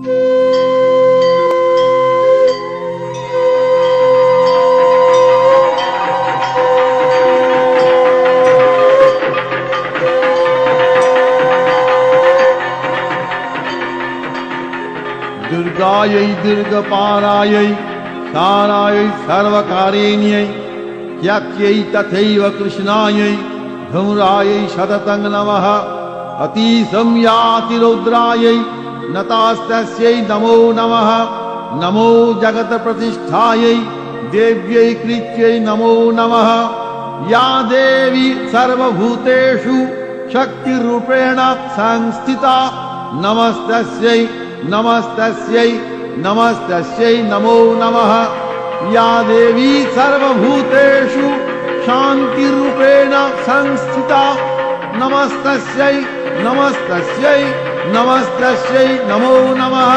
दुर्गायै दुर्गपारायै सारायै सर्वकारिण्यै त्याक्यै तथैव कृष्णायै धूम्रायै सततं नमः। अतिसंयाति रौद्रायै नतास्तस्यै नमो नमः। नमो जगत्प्रतिष्ठायै देव्यै कृत्यै नमो नमः। या देवी सर्वभूतेषु शक्तिरूपेण संस्थिता नमस्तस्यै नमस्तस्यै नमस्तस्यै नमो नमः। या देवी सर्वभूतेषु शान्तिरूपेण संस्थिता नमस्तस्यै नमस्तस्यै नमस्तस्यै नमो नमः।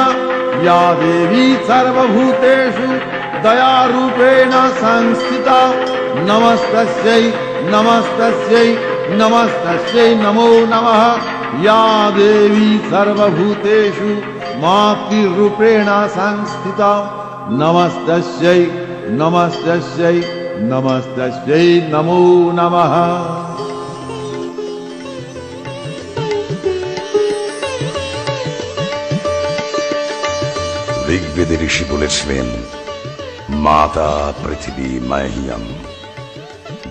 या देवी सर्वभूतेषु दयारूपेण संस्थिता नमस्तस्यै नमस्तस्यै नमस्तस्यै नमो नमः। या देवी सर्वभूतेषु मातृरूपेण संस्थिता नमस्तस्यै नमस्तस्यै नमस्तस्यै नमो नमः। ঋগ্বেদে ঋষি বলেছিলেন, মাতা পৃথিবী মাহিয়াম,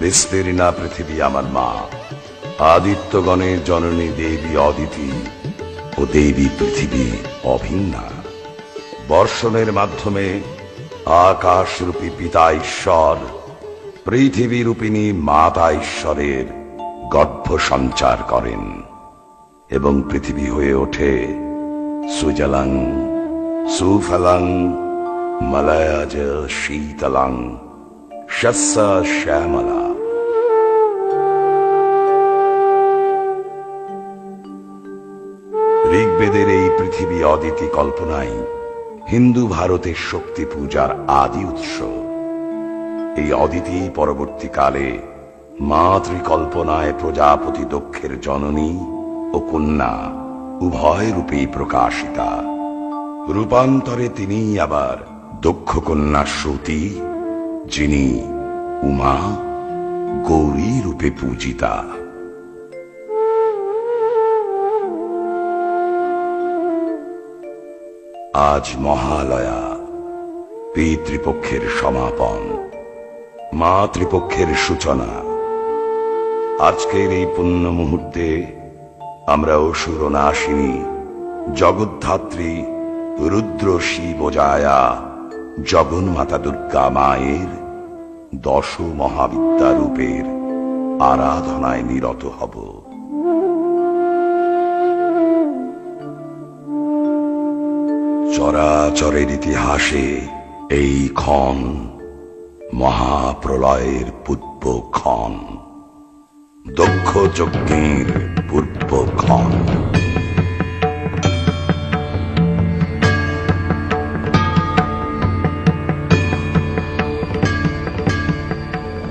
বিস্তীর্ণা পৃথিবী আমার মা। আদিত্যগণের জননী দেবী অদিতি ও দেবী পৃথিবী অভিন্না। বর্ষণের মাধ্যমে আকাশরূপী পিতা ঈশ্বর পৃথিবী রূপিণী মাতা ঈশ্বরের গর্ভ সঞ্চার করেন এবং পৃথিবী হয়ে ওঠে সুজলাং সুফলাং মলয়জ শীতলাং শস্য শ্যামলা। ঋগ্বেদের এই পৃথিবী অদিতি কল্পনাই হিন্দু ভারতের শক্তি পূজার আদি উৎস। এই অদিতি পরবর্তীকালে মাতৃকল্পনায় প্রজাপতি দক্ষের জননী ও কন্যা উভয় রূপেই প্রকাশিতা। রূপান্তরে তিনি আবার দক্ষ কন্যা সতী, যিনি উমা গৌরী রূপে পূজিতা। আজ মহালয়া, পিতৃপক্ষের সমাপন, মাতৃপক্ষের সূচনা। আজকের এই পুণ্য মুহূর্তে আমরা অসুর নাশিনী জগদ্ধাত্রী রুদ্র শিবজায়া জগন্মাতা দুর্গা মায়ের 10 মহাবিদ্যা রূপের আরাধনায় নিরত হব। চরাচরের ইতিহাসে এই ক্ষণ মহাপ্রলয়ের পূর্বক্ষণ, দক্ষ যজ্ঞের পূর্বক্ষণ।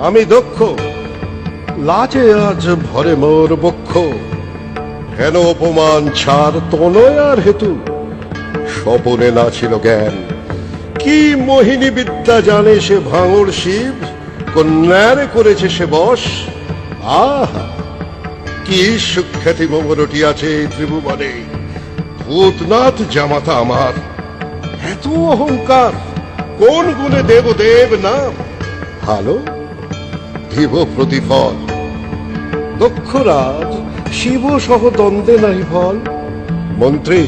আমি দক্ষ, লাজে আজ ভরে মোর বক্ষ। হেন অপমান ছাড় তনয়ার হেতু, স্বপনে না ছিল জ্ঞান। কি মোহিনী বিদ্যা জানে সে ভাঙড় শিব, কন্যারে করেছে সে বশ। আহা, কি সুখ্যাতি মম রটিয়াছে ত্রিভুবনে। ভূতনাথ জামাতা আমার, এত অহংকার কোন গুণে দেবদেব নাম। ভালো দিব প্রতিফল, দক্ষরাজ শিব সহ দ্বন্দ্বে নাই ফল। মন্ত্রী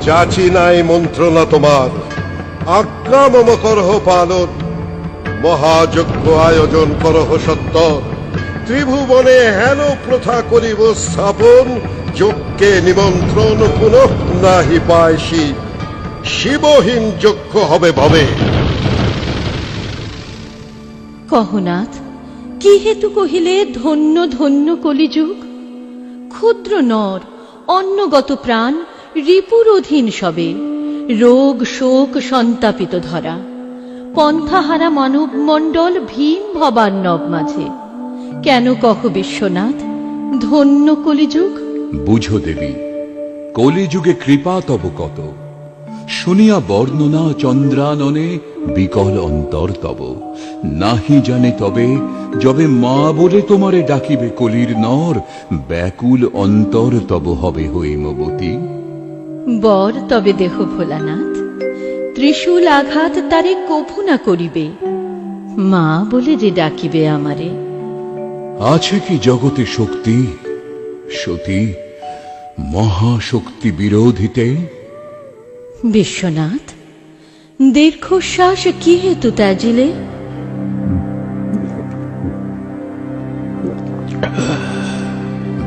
চাচি নাই মন্ত্রণা তোমার, আজ্ঞা মম করহ পালন। মহাযজ্ঞ আয়োজন করহ সত্তর, ত্রিভুবনে হেন প্রথা করিব স্থাপন। যজ্ঞে নিমন্ত্রণ পুনঃ নাহি পায় শিব, শিবহীন যজ্ঞ হবে ভবে। কহনাথ, কি হেতু কহিলে ধন্য ধন্য কলিযুগ? ক্ষুদ্র নর, অন্নগত প্রাণ, রিপুর অধীন সবে, রোগ শোক সন্তাপিত ধরা। পন্থাহারা মানব মণ্ডল ভীম ভবান্নব মাঝে। কেন কহ বিশ্বনাথ ধন্য কলিযুগ? বুঝো দেবী, কলিযুগে কৃপা তব কত। শুনিয়া বর্ণনা চন্দ্রাননে বিকল অন্তর তব। নাহি জানে তবে যবে মা বলে তোমারে ডাকিবে কলির নর, ব্যাকুল অন্তর তব হবে হৈমবতী। বর তবে দেহ ভোলানাথ, ত্রিশূল আঘাত তারে কভু না করিবে, মা বলে যে ডাকিবে আমারে। আছে কি জগতে শক্তি সতী মহাশক্তি বিরোধিতে? বিশ্বনাথ, দীর্ঘশ্বাস কি হেতু ত্যাজিলে?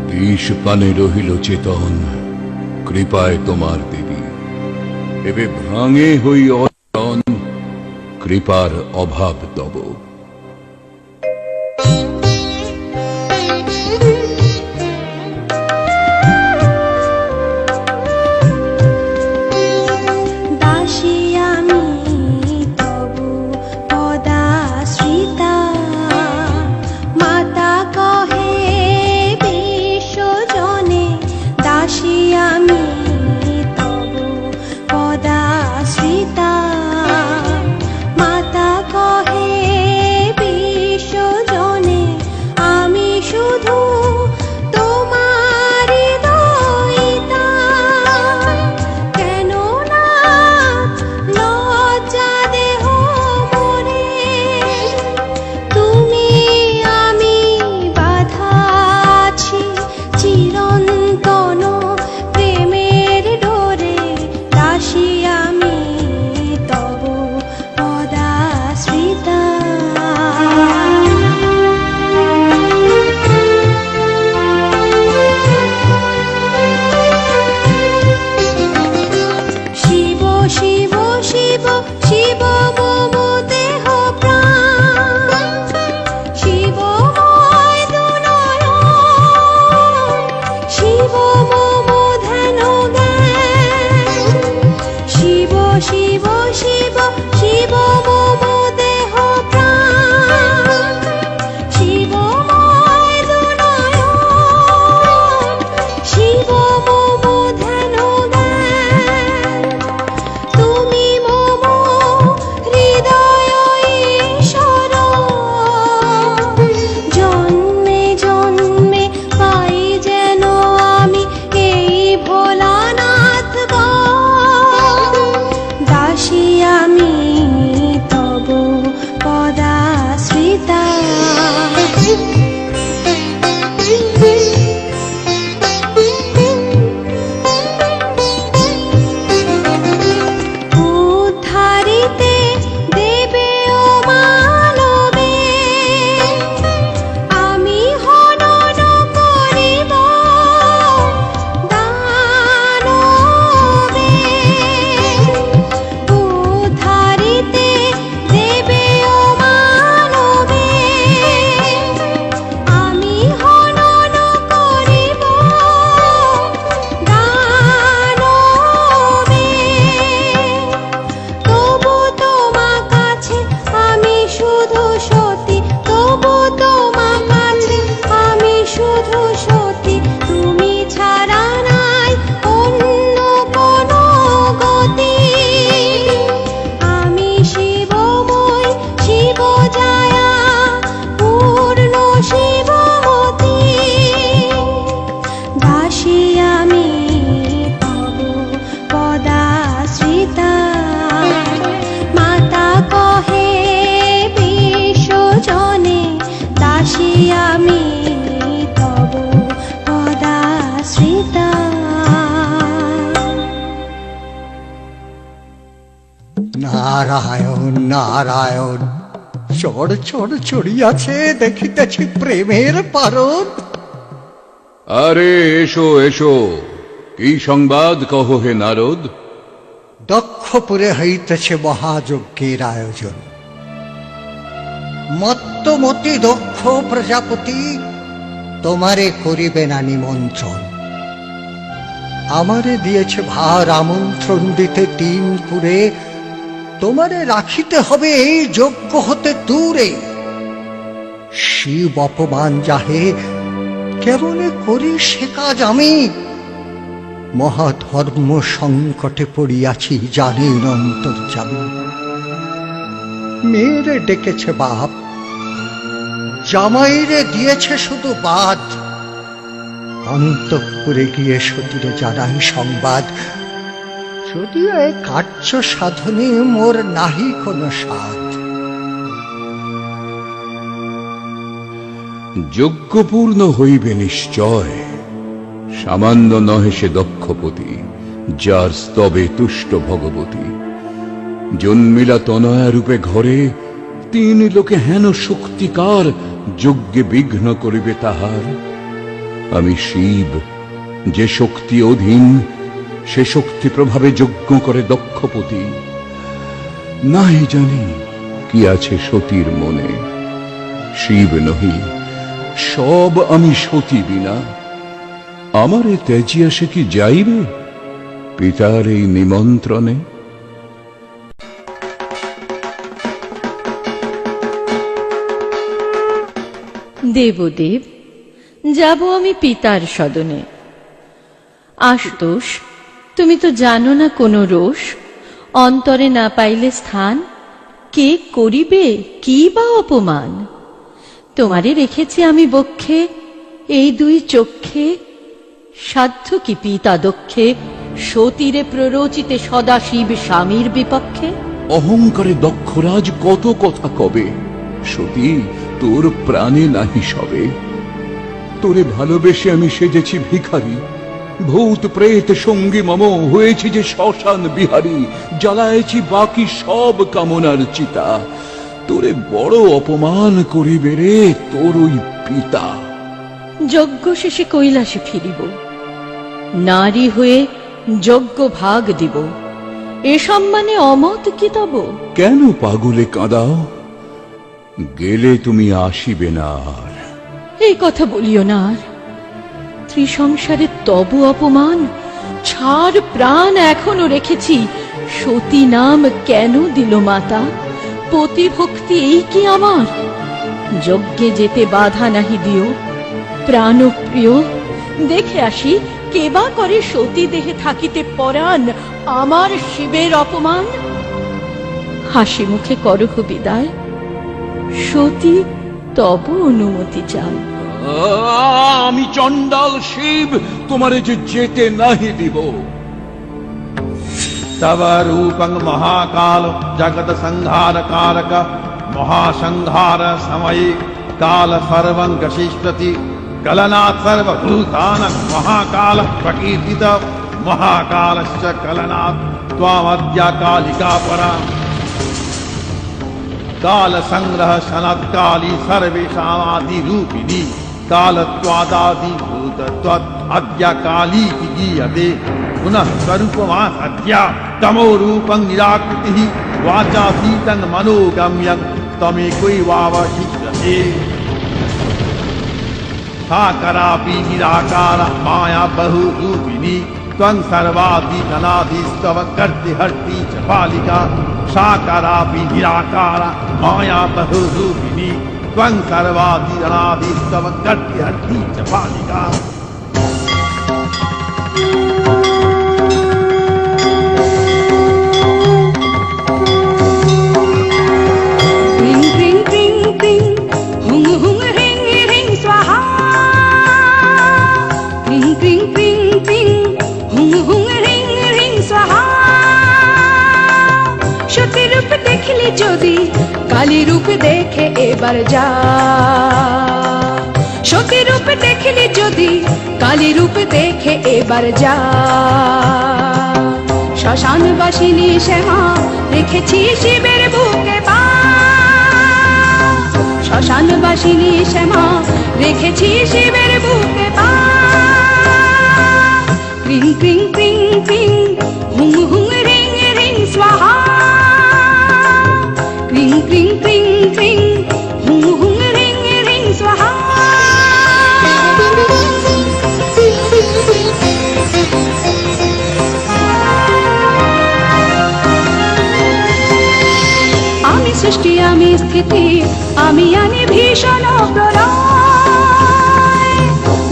বিষ পানে রহিল চেতন, কৃপায় তোমার দেবী এবে ভাঙে হই অচন, কৃপার অভাব তব। দাসী আমি তবু পদাশ্রিতা, মাতা কহে বিশ্বজনে। দাসী আমি তবু পদাশ্রিতা, মাতা কহে বিশ্বজনে। আমি শুধু তোমারি দয়িতা, কেন না লজ্জা দেহ মোরে। তুমি আমি বাধা আছি চিরন্তন প্রেমের ডোরে। দাসী আমি তব পদাশ্রিতা। শিব শিব শিব শিব মম দেহ প্রাণ, শিবময় দুনয়ন, শিব মম ধ্যান জ্ঞান। শিব শিব শিব শিব মম দেহ প্রাণ, শিবময় দুনয়ন, শিব মম ধ্যান জ্ঞান। তুমি মম হৃদয় ঈশ্বর, জন্মে জন্মে পাই যেন আমি এই ভোলানাথ গণ। দাসী আমি তব পদাশ্রিতা। উদ্ধারিতে দেবে ও মানবে, আমি হনন করিব দানবে। উদ্ধারিতে দেবে ও মানবে, আমি হনন করিব দানবে। তবু তোমার কাছে আমি শুধু সতী, তবু তোমার কাছে আমি শুধু সতী। তুমি ছাড়া নাই অন্য কোনো গতি। আমি শিবময় শিব জায়া পূর্ণ শিবমতী। দাসী আমি তব পদাশ্রিতা, মাতা কহে বিশ্বজনে। দাসী আমি তব পদাশ্রিতা। নারায়ণ নারায়ণ, চড় চড় চড়িয়াছে দেখিতেছি প্রেমের পারদ। আরে এসো এসো, কি সংবাদ কহ হে নারদ? দক্ষপুরে হইতেছে মহাযজ্ঞের আয়োজন। মত্তমতি দক্ষ প্রজাপতি তোমারে করিবে না নিমন্ত্রণ। আমারে দিয়েছে ভার আমন্ত্রণ দিতে 3 পুরে, তোমারে রাখিতে হবে এই যজ্ঞ হতে দূরে। শিব অপমান যাহে কেমনে করি সে কাজ আমি। মহাধর্ম সংকটে পড়িয়াছি জানেন অন্তর্যামী। মেয়েরে ডেকেছে বাপ, জামাইরে দিয়েছে শুধু বাদ। অন্তঃপুরে গিয়ে সতীরে জানাই সংবাদ, যদিও এ কার্য সাধনে মোর নাহি কোনো সাধ। যজ্ঞপূর্ণ হইবে নিশ্চয়, সামান্য নহে সে দক্ষপতি, যার স্তবে তুষ্ট ভগবতী। জন্মিলা তনয়া রূপে ঘরে, তিন লোকে হেন শক্তিকার, যজ্ঞে বিঘ্ন করিবে তাহার। আমি শিব, যে শক্তি অধীন, সে শক্তি প্রভাবে যজ্ঞ করে দক্ষপতি। নাহি জানি কি আছে সতীর মনে, শিব নহি, সব আমি সতী বিনা। আমারে ত্যাজিয়া সে কি যাইবে পিতার এই নিমন্ত্রণে? দেবদেব, যাব আমি পিতার সদনে। আশুতোষ, তুমি তো জানো না কোনো রোষ, অন্তরে না পাইলে স্থান, কে করিবে কি বা অপমান? তোমারে রেখেছি আমি বক্ষে, এই দুই চক্ষে, সাধ্য কি পিতা দক্ষে সতীরে প্ররোচিতে সদাশিব স্বামীর বিপক্ষে? অহংকারে দক্ষরাজ কত কথা কবে, সতী তোর প্রাণে নাহি সবে। তোরে ভালোবেসে আমি সেজেছি ভিখারি, ভূত প্রেত সঙ্গী মম হয়েছি যে শ্মশান বিহারী। জ্বালায়েছি বাকি সব কামনার চিতা, তোরে বড় অপমান করিবে রে তোর ওই পিতা। যজ্ঞ শেষে কৈলাসে ফিরিব, নারী হয়ে যজ্ঞ ভাগ দিব, এ সম্মানে অমত কি তব? কেন পাগলে কাঁদাও, গেলে তুমি আসিবে না আর। এই কথা বলিও না আর, ত্রিসংসারে তব অপমান, ছাড় প্রাণ এখনো রেখেছি। সতী নাম কেন দিল মাতা, পতিভক্তি এই কি আমার? যজ্ঞে যেতে বাধা নাহি দিও, প্রাণপ্রিয় দেখে আসি কেবা করে সতী দেহে থাকিতে পরাণ আমার শিবের অপমান। হাসি মুখে করহ বিদায়, সতী তব অনুমতি চাই। আমি চণ্ডাল শিব, তোমারে যে যেতে নাহি দিব। तव रूपं महाकाल जगत संहार कारक, महासंहार समये काल सर्वं गशिष्यति। कलनात् सर्वभूतानां महाकाल प्रकीर्तित, महाकालश्च कलनात् त्वामद्य कालिका परा। काल संग्रह सनत्काली सर्वेषामादिरूपिणी, कालत्वादादिभूतत्वात् अद्य काली की गीयते। पुनः स्वरूपमासद्या तमो रूपं निराकृतिः, वाचातीतं मनोगम्यं त्वमेकैवावशिष्यते। साकरापि निराकारा माया बहुरूपिणी, त्वं सर्वादिजनादिस्तव कर्तिहर्ति च बालिका। साकरापि निराकारा माया बहुरूपिणी, त्वं सर्वादिजनादिस्तव कर्तिहर्ति च बालिका। যদি কালী রূপ দেখে এবার যা, সতী রূপ দেখলি যদি কালী রূপ দেখে এবার যা। শ্মশানবাসিনী শ্যামা দেখেছি শিবের বুকে পা, শ্মশানবাসিনী শ্যামা রেখেছি শিবের বুকে পা। ক্রিং ক্রিং ক্রিং ক্রিং হুং হুং রিং রিং স্বাহা। ক্রিং ক্রিং ক্রিং ক্রিং হুং হুং রিং রিং স্বাহা। আমি সৃষ্টি আমি স্থিতি, আমি আনি ভীষণ প্রলয়।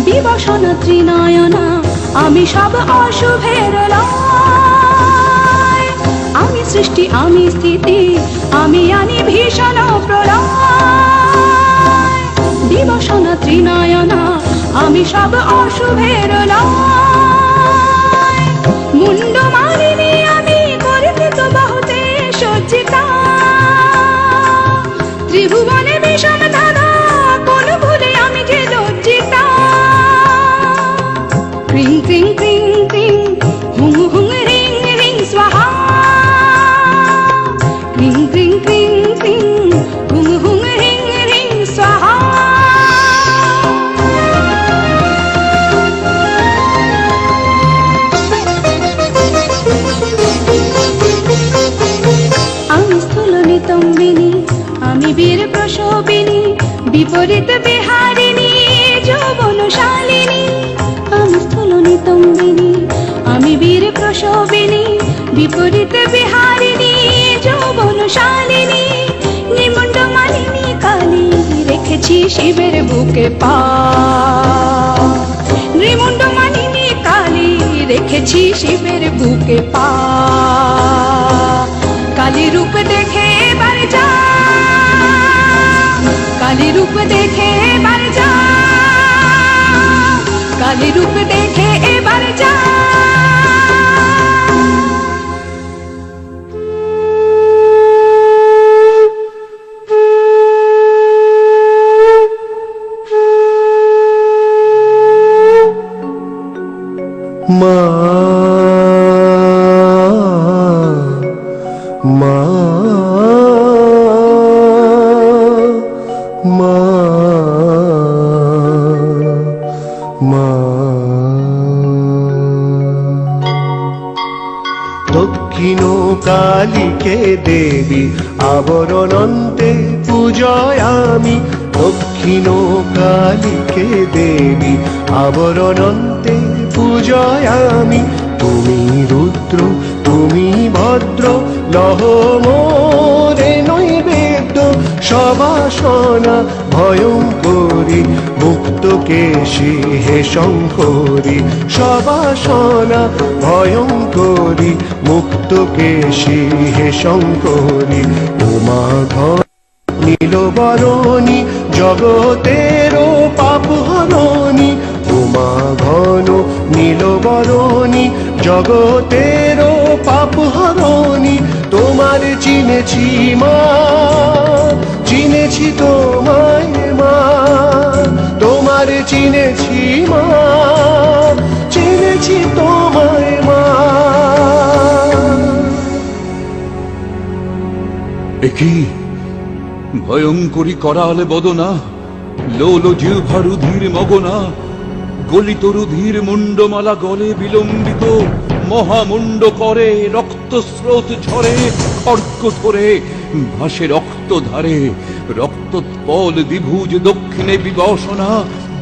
বিবসন ত্রিনয়না আমি সব অশুভের লয়। আমি সৃষ্টি, আমি স্থিতি, আমি আনি ভীষণ প্রলয়। দিবসনা ত্রিনয়না, আমি সব অশুভের লয়। মুন্ড মালিনী আমি কর্পিত বাহুতে সজ্জিতা। ত্রিভুবনে বিষম ধারা, কোন ভুলে আমি যে লজ্জিতা। ক্রিং ক্রিং ক্রিং ক্রিং, হুং হুং রিং রিং স্বাহা। ক্রিং ক্রিং ক্রিং ক্রিং, হুং হুং রিং রিং স্বাহা। আমি স্থূল নিতম্বিনী, আমি বীর প্রসবিনী, বিপরীত বিহারিণী যৌবনশালিনী। আমি স্থূল নিতম্বিনী, আমি বীর প্রসবিনী, বিপরীত বিহারিণী যৌবনশালিনী। নিমুণ্ড মালিনী কালী, রেখেছি শিবের বুকে পা। নিমুণ্ড মালিনী কালী, রেখেছি শিবের বুকে পা। কালী রূপ দেখে এবার যা, কালী রূপ দেখে এবার যা, কালী রূপ দেখে এবার যা। মা মা মা মা। দক্ষিণ কালীকে দেবী আবরণন্তে পূজয় আমি। দক্ষিণ কালীকে দেবী আবরণন্তে পূজয় আমি। তুমি রুদ্র, তুমি ভদ্র, লহ মোরে নৈবেদ্য। সবাসনা ভয়ঙ্করী, মুক্ত কেশী হে শঙ্করী। সবাসনা ভয়ঙ্করী, মুক্ত কেশী হে শঙ্করী। উমা ঘর নীলবরণী, জগতেরও পাপ হরণী। উমা ঘন নীলবরণী, জগতেরও পাপ হরণী। তোমার চিনেছি মা, চিনেছি তোমায় মা। তোমার চিনেছি মা, চিনেছি তোমায় মা। একই ভয়ঙ্করী করালে বদনা, লোল জিহ্বা রুধির মগনা। গলিত রুধির মুন্ডমালা গলে বিলম্বিত, মহামুন্ড করে রক্ত স্রোত ঝরে। খড়গ ধরে ভাসে রক্ত ধারে, রক্তোৎপল দ্বিভুজ দক্ষিণে বিবসনা।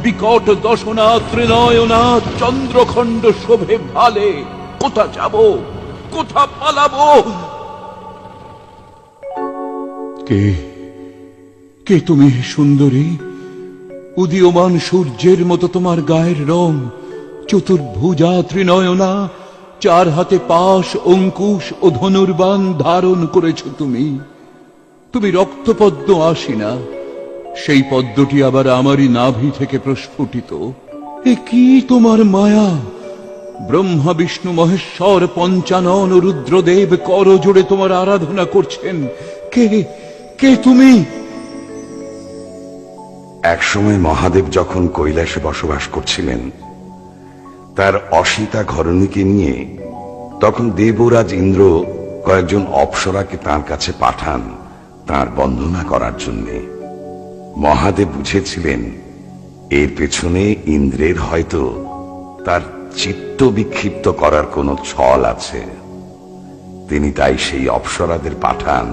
বিকট দশনা ত্রিনয়না, চন্দ্রখণ্ড শোভে ভালে। কোথা যাব, কোথা পালাবো? কে কে তুমি সুন্দরী? উদীয়মান সূর্যের মতো তোমার গায়ের রং। চতুর্ভুজা ত্রিনয়না, চার হাতে পাশ, অঙ্কুশ ও ধনুর্বাণ ধারণ করেছ তুমি। তুমি রক্তপদ্ম আসিনা, সেই পদ্মটি আবার আমারই নাভি থেকে প্রস্ফুটিত। এ কি তোমার মায়া! ব্রহ্মা বিষ্ণু মহেশ্বর পঞ্চানন রুদ্রদেব কর জোড়ে তোমার আরাধনা করছেন। কে কে তুমি? একসময় মহাদেব যখন কৈলাসে বসবাস করছিলেন, তার অসিতা ঘরণীকে নিয়ে, তখন দেবরাজ ইন্দ্র কয়েকজন অপ্সরাকে তার কাছে পাঠান তার বন্দনা করার জন্যে। মহাদেব বুঝেছিলেন এর পেছনে ইন্দ্রের হয়তো তার চিত্ত বিক্ষিপ্ত করার কোনো ছল আছে। তিনি তাই সেই অপ্সরাদের পাঠান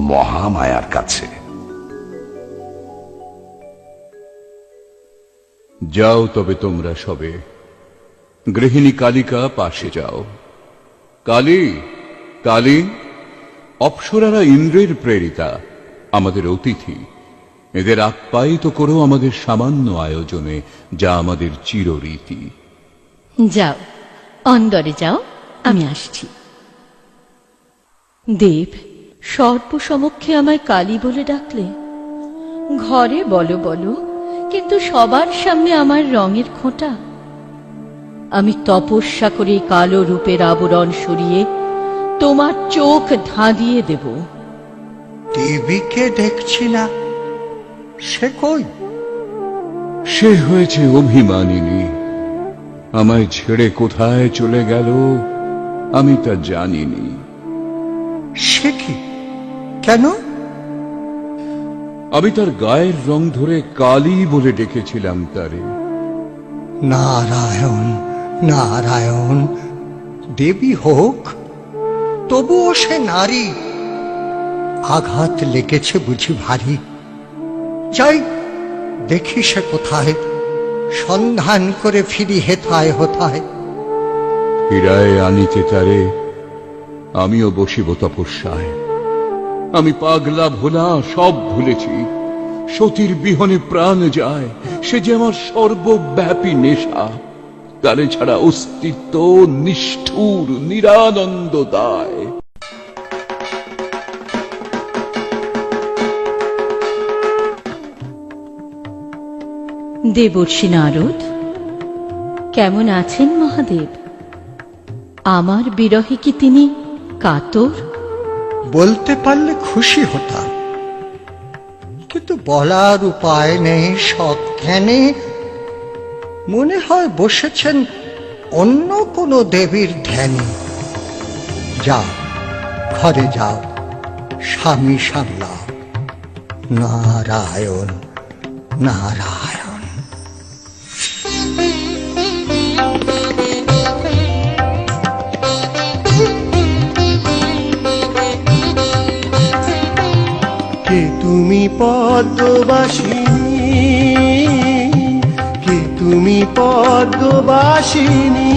মহামায়ার কাছে। যাও তবে তোমরা সবে, গৃহিণী কালিকা পাশে যাও। কালী, কালী, অপ্সরারা ইন্দ্রের প্রেরিতা, আমাদের অতিথি। এদের আপ্যায়িত করো আমাদের সামান্য আয়োজনে, যা আমাদের চিররীতি। যাও, অন্দরে যাও, আমি আসছি। দেব, সর্বসমক্ষে আমায় কালী বলে ডাকলে? ঘরে বলো বলো, কিন্তু সবার সামনে আমার রঙের খোঁটা। আমি তপস্যা করে কালো রূপের আবরণ সরিয়ে তোমার চোখ ধাঁধিয়ে দেব। দেবীকে দেখছি না, সে কই? সে হয়েছে অভিমানিনী। আমায় ছেড়ে কোথায় চলে গেল আমি তা জানিনি। সে কি? কেন? আমি তার গায়ের রং ধরে কালী বলে ডেকেছিলাম তারে। নারায়ণ নারায়ণ, দেবী হোক, তবুও সে নারী। আঘাত লেগেছে বুঝি ভারী। যাই দেখি সে কোথায়, সন্ধান করে ফিরি হেথায় হোথায়। ফিরায় আনিতে তারে আমিও বসিব তপস্যায়। আমি পাগলা ভোলা সব ভুলেছি। সতীর বিহনে প্রাণ যায়, সে যে আমার সর্বব্যাপী নেশা। তারে ছাড়া অস্তিত্ব নিষ্ঠুর নিরানন্দ দায়। দেবর্ষি নারদ, কেমন আছেন মহাদেব? আমার বিরহে কি তিনি কাতর? বলতে পারলে খুশি হতাম, কিন্তু বলার উপায় নেই। সজ্ঞানে মনে হয় বসেছেন অন্য কোনো দেবীর ধ্যানে। যাও, ঘরে যাও, স্বামী সামলাও। নারায়ণ নারায়ণ। কে তুমি পদ্মবাসিনী, কে তুমি পদ্মবাসিনী।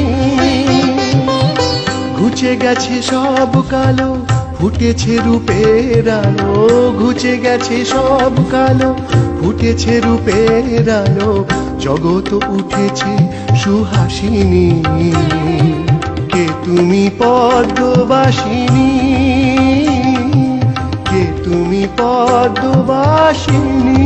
ঘুচে গেছে সব কালো, ফুটেছে রূপের আলো। ঘুচে গেছে সব কালো, ফুটেছে রূপের আলো। জগৎ উঠেছে সুহাসিনী। কে তুমি পদ্মবাসিনী, কে তুমি পদ্মবাসিনী।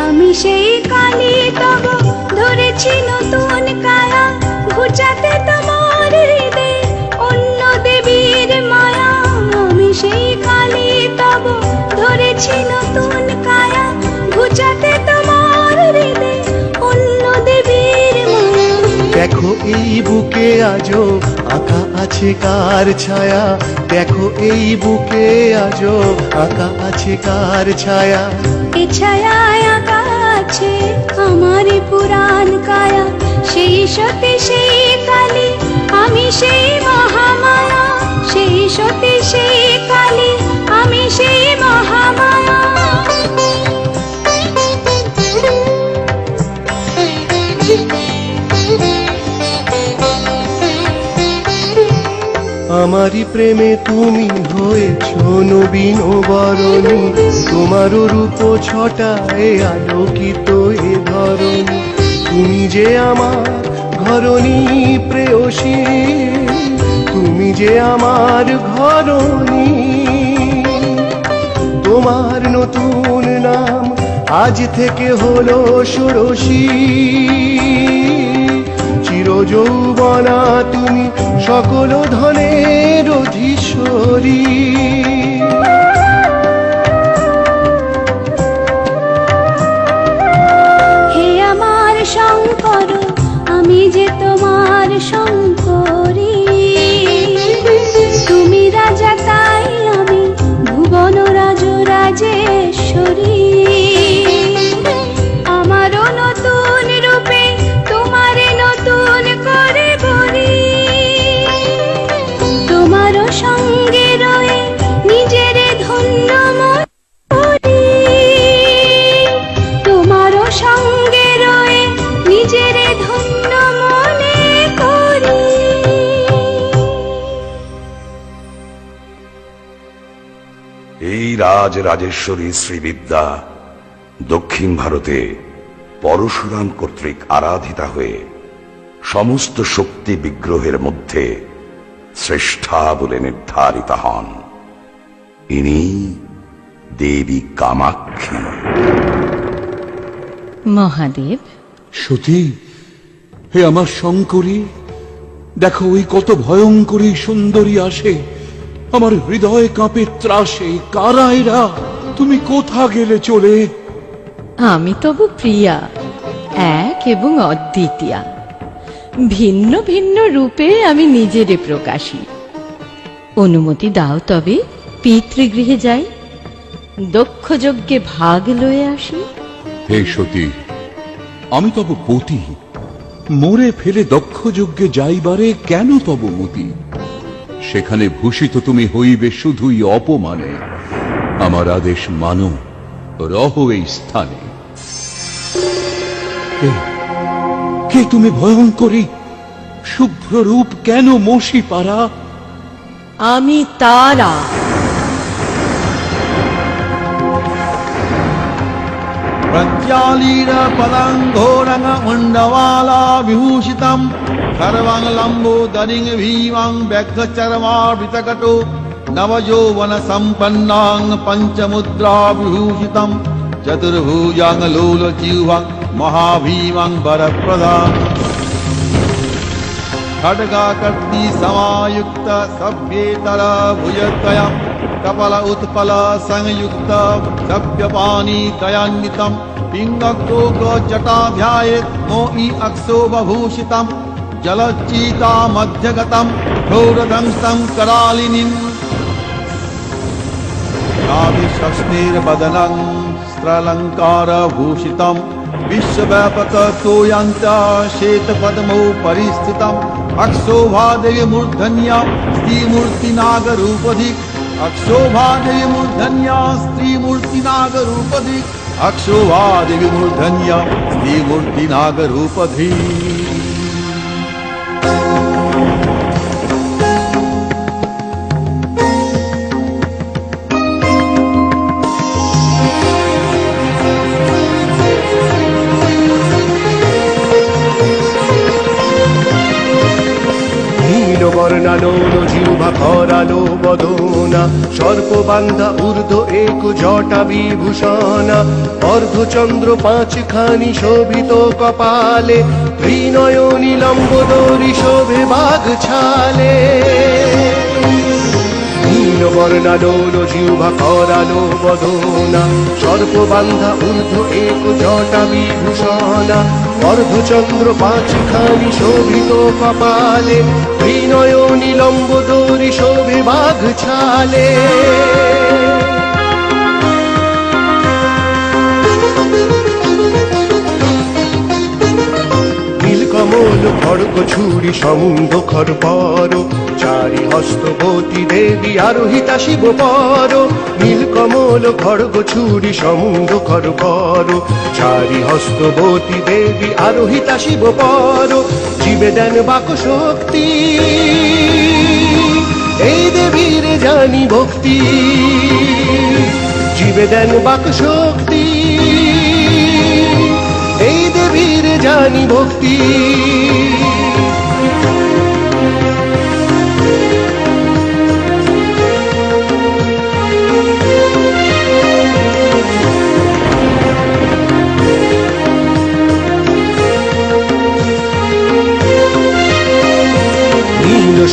আমি সেই কালী তব ধরেছি নতুন কায়া, ঘুচাতে তোমার হৃদয়ে অন্য দেবীর মায়া। আমি সেই কালী তব ধরেছি নতুন কায়া, ঘুচাতে তোমার হৃদয়ে অন্য দেবীর মায়া। দেখো এই বুকে আজো আঁকা আছে কার ছায়া। দেখো এই বুকে আজো আঁকা আছে কার ছায়া। এ ছায়ায় আঁকা আছে আমার পুরাণ কায়া। সেই সতী সেই কালী, আমি সেই মহামায়া। সেই সতী সেই কালী, আমি সেই মহামায়া। আমারই প্রেমে তুমি হয়েছ নবীন বরণী। তোমারও রূপ ছটায় আলোকিত এ ধরণী। তুমি যে আমার ঘরণী প্রেয়সী, তুমি যে আমার ঘরণী। তোমার নতুন নাম আজ থেকে হলো ষোড়শী। চিরযৌবনা তুমি সকল ধনের অধীশ্বরী। হে আমার শঙ্কর, আমি যে তোমার শঙ্করী। তুমি রাজা তাই আমি ভুবন রাজেশ্বরী। আমারও নতুন রূপে তোমারে নতুন করে বলি। তোমারও সঙ্গে রয়ে নিজের ধন্য মনে করি। ধন্য মনে করি। এই রাজরাজেশ্বরী শ্রীবিদ্যা দক্ষিণ ভারতে পরশুরাম কর্তৃক আরাধিতা হয়ে সমস্ত শক্তি বিগ্রহের মধ্যে শ্রেষ্ঠা বলে নির্ধারিত হন। ইনি দেবী কামাক্ষী। মহাদেব, সতী, হে আমার শঙ্করী, দেখো ওই কত ভয়ঙ্করী সুন্দরী আসে, আমার হৃদয় কাঁপে ত্রাসে। কারা এরা? তুমি কোথা গেলে চলে? আমি তবু প্রিয়া, এক এবং অদ্বিতীয়া। ভিন্ন ভিন্ন রূপে আমি নিজেরে প্রকাশী। অনুমতি দাও তবে পিতৃগৃহে যাই, দক্ষ যজ্ঞে ভাগ লয়ে আসি। হে সতী, আমি তব পতি, মোরে ফেলে দক্ষ যজ্ঞে যাইবারে কেন তব মতি? সেখানে ভূষিত তুমি হইবে শুধুই অপমানে। আমার আদেশ মানো, রহ এই স্থানে। কে তুমি ভয়ঙ্করী? শুভ্র রূপ কেন মশি পারা? আমি তারা। प्रज्वालीर पदङ्घोरङ्ग मुण्डवाला विभूषितं सर्वं लम्बोदरिं भीमं व्यग्रचर्मावृतकटो नवयौवनसम्पन्नां पञ्चमुद्रा विभूषितं चतुर्भुजां लोलजिह्वं महाभीमं वरप्रदां खड्गाकर्ति समायुक्त सभ्येतर भुजद्वयम् कपल उत्पल संयुक्त सभ्यपानी दयान्वितं पिङ्गकोक जटाध्यायेत् मोहि अक्षोभभूषितं जलच्चिता मध्यगतं घोरदंस्तं करालिनीम् नाभिषष्णिर्वदनं स्त्रलङ्कारभूषितं विश्वव्यापक तोयन्त श्वेतपद्मौ परिस्थितम् अक्षोभादेवी मूर्धन्या स्त्रीमूर्तिनागरूपधिक अक्षोभादेवी मूर्धन्या स्त्रीमूर्तिनागरूपधिक अक्षोभादेवी मूर्धन्या स्त्रीमूर्तिनागरूपधिक। বর্ণালো জিহ্বা খরালো বদনা সর্পবান্ধা ঊর্ধ্ব এক জটা বিভূষণা অর্ধচন্দ্র পাঁচখানি শোভিত কপালে ত্রিনয়নী লম্বোদরি শোভে বাঘ ছালে বর্ণালো জিহ্বা খরালো বদনা সর্পবান্ধা ঊর্ধ্ব এক জটা বিভূষণা অর্ধচন্দ্র পাঁচখানি শোভিত কপালে ত্রিনয়নী লম্বোদরি শোভে বাঘ ছালে নীলকমল খড়গ ছুরি সমুন্দ খরপর চারি হস্তবতী দেবী আরোহিতা শিব পর নীলকমল খড়গ ছুরি সমুন্দ খরপর চারি হস্তবতী দেবী আরোহিতা শিব পর জীবে দেন বাক শক্তি এই দেবীর জানি ভক্তি জীবে দেন বাক শক্তি এই দেবীর জানি ভক্তি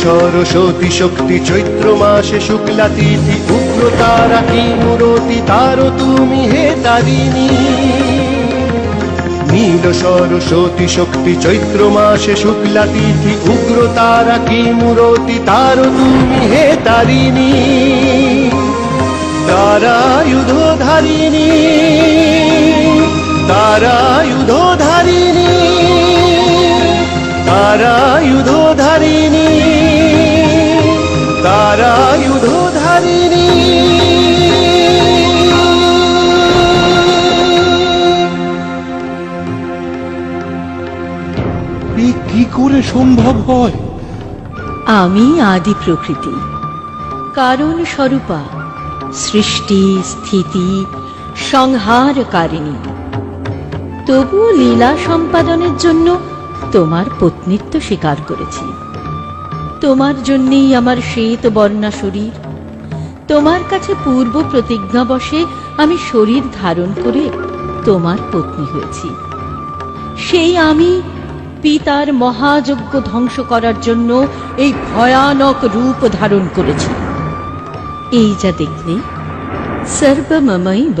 সরস্বতী শক্তি চৈত্র মাসে শুক্লা তিথি উগ্র তারা কি মূরতি তারো তুমি হে তারিণী নীল সরস্বতী শক্তি চৈত্র মাসে শুক্লা তিথি উগ্র তারা কি মূরতি তারো তুমি হে তারিণী তারায়ুধ ধারিণী তারায়ুধ ধারিণী তারায়ুধ ধারিণী তারায়ুধ ধারিণী কি করে সম্ভব হয়? আমি আদি প্রকৃতি, কারণ স্বরূপা, সৃষ্টি স্থিতি সংহারকারিণী। তবুও লীলা সম্পাদনের জন্য তোমার পত্নীত্ব স্বীকার করেছি। তোমার জন্যেই আমার শ্বেত বর্ণা শরীর। তোমার কাছে পূর্ব প্রতিজ্ঞাবশে আমি শরীর ধারণ করে তোমার পত্নী হয়েছি। সেই আমি পিতার মহাযজ্ঞ ধ্বংস করার জন্য এই ভয়ানক রূপ ধারণ করেছি। এই যা দেখলে সর্বমমৈব,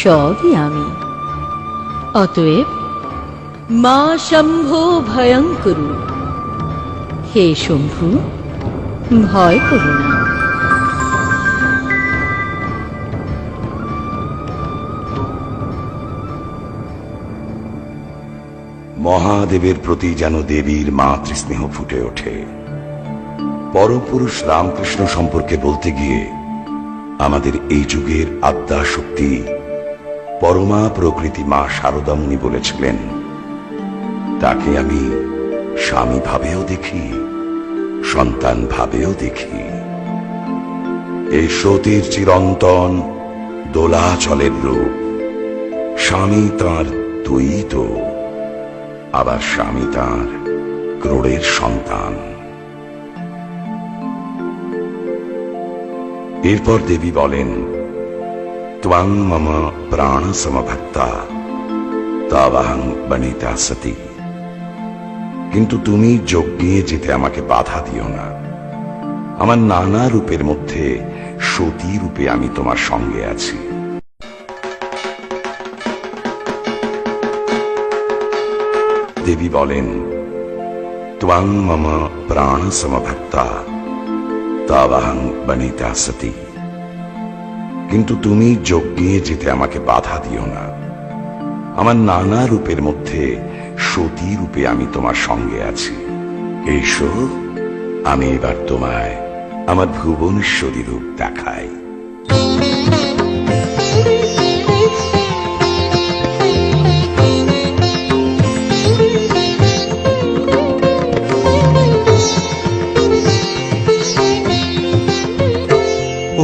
সবই আমি। অতএব মা শম্ভো ভয়ঙ্করু, হে শম্ভু, ভয় করো না। মহাদেবের প্রতি যেন দেবীর মাতৃস্নেহ ফুটে ওঠে। পরমপুরুষ রামকৃষ্ণ সম্পর্কে বলতে গিয়ে আমাদের এই যুগের আদ্যা শক্তি পরমা প্রকৃতি মা শারদামণি বলেছিলেন, তাকে আমি স্বামী ভাবেও দেখি, সন্তান ভাবেও দেখি। এই সতীর চিরন্তন দোলাচলের রূপ। স্বামী তাঁর দ্বৈত, আবার স্বামী তাঁর ক্রোড়ের সন্তান। এরপর দেবী বলেন, ত্বং মম প্রাণ সমভক্তা তাবাহং বনিতা সতী। কিন্তু তুমি যজ্ঞে যেতে আমাকে বাধা দিও না। আমার নানা রূপের মধ্যে সতী রূপে আমি তোমার সঙ্গে আছি। দেবী বলেন, ত্বং মম প্রাণ সমভক্তা তাবাহং বনিতা সতী। কিন্তু তুমি যজ্ঞে যেতে আমাকে বাধা দিও না। আমার নানা রূপের মধ্যে সতী রূপে আমি তোমার সঙ্গে আছি। এসো, আমি এবার তোমায় আমার ভুবনেশ্বরী রূপ দেখাই।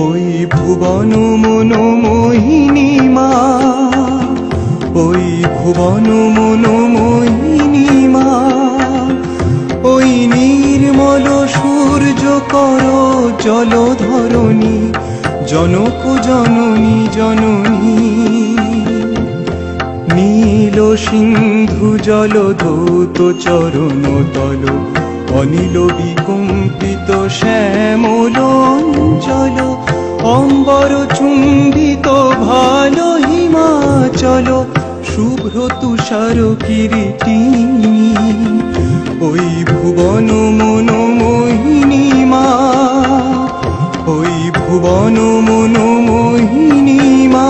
ওই ভুবন মনোমোহিনী মা, ওই ভুবন মনোমোহিনী মা, ওই নির্মল সূর্য কর জলধরণী, জনক জননী জননী। নীল সিন্ধু জল ধৌত চরণ তল, অনিল বিকম্পিত শ্যামল অঞ্চল, অম্বর চুম্বিত ভালো হিমাচল, শুভ্র তুষার কিরীটিনী। ওই ভুবন মনোমোহিনী মা, ওই ভুবন মনোমোহিনী মা।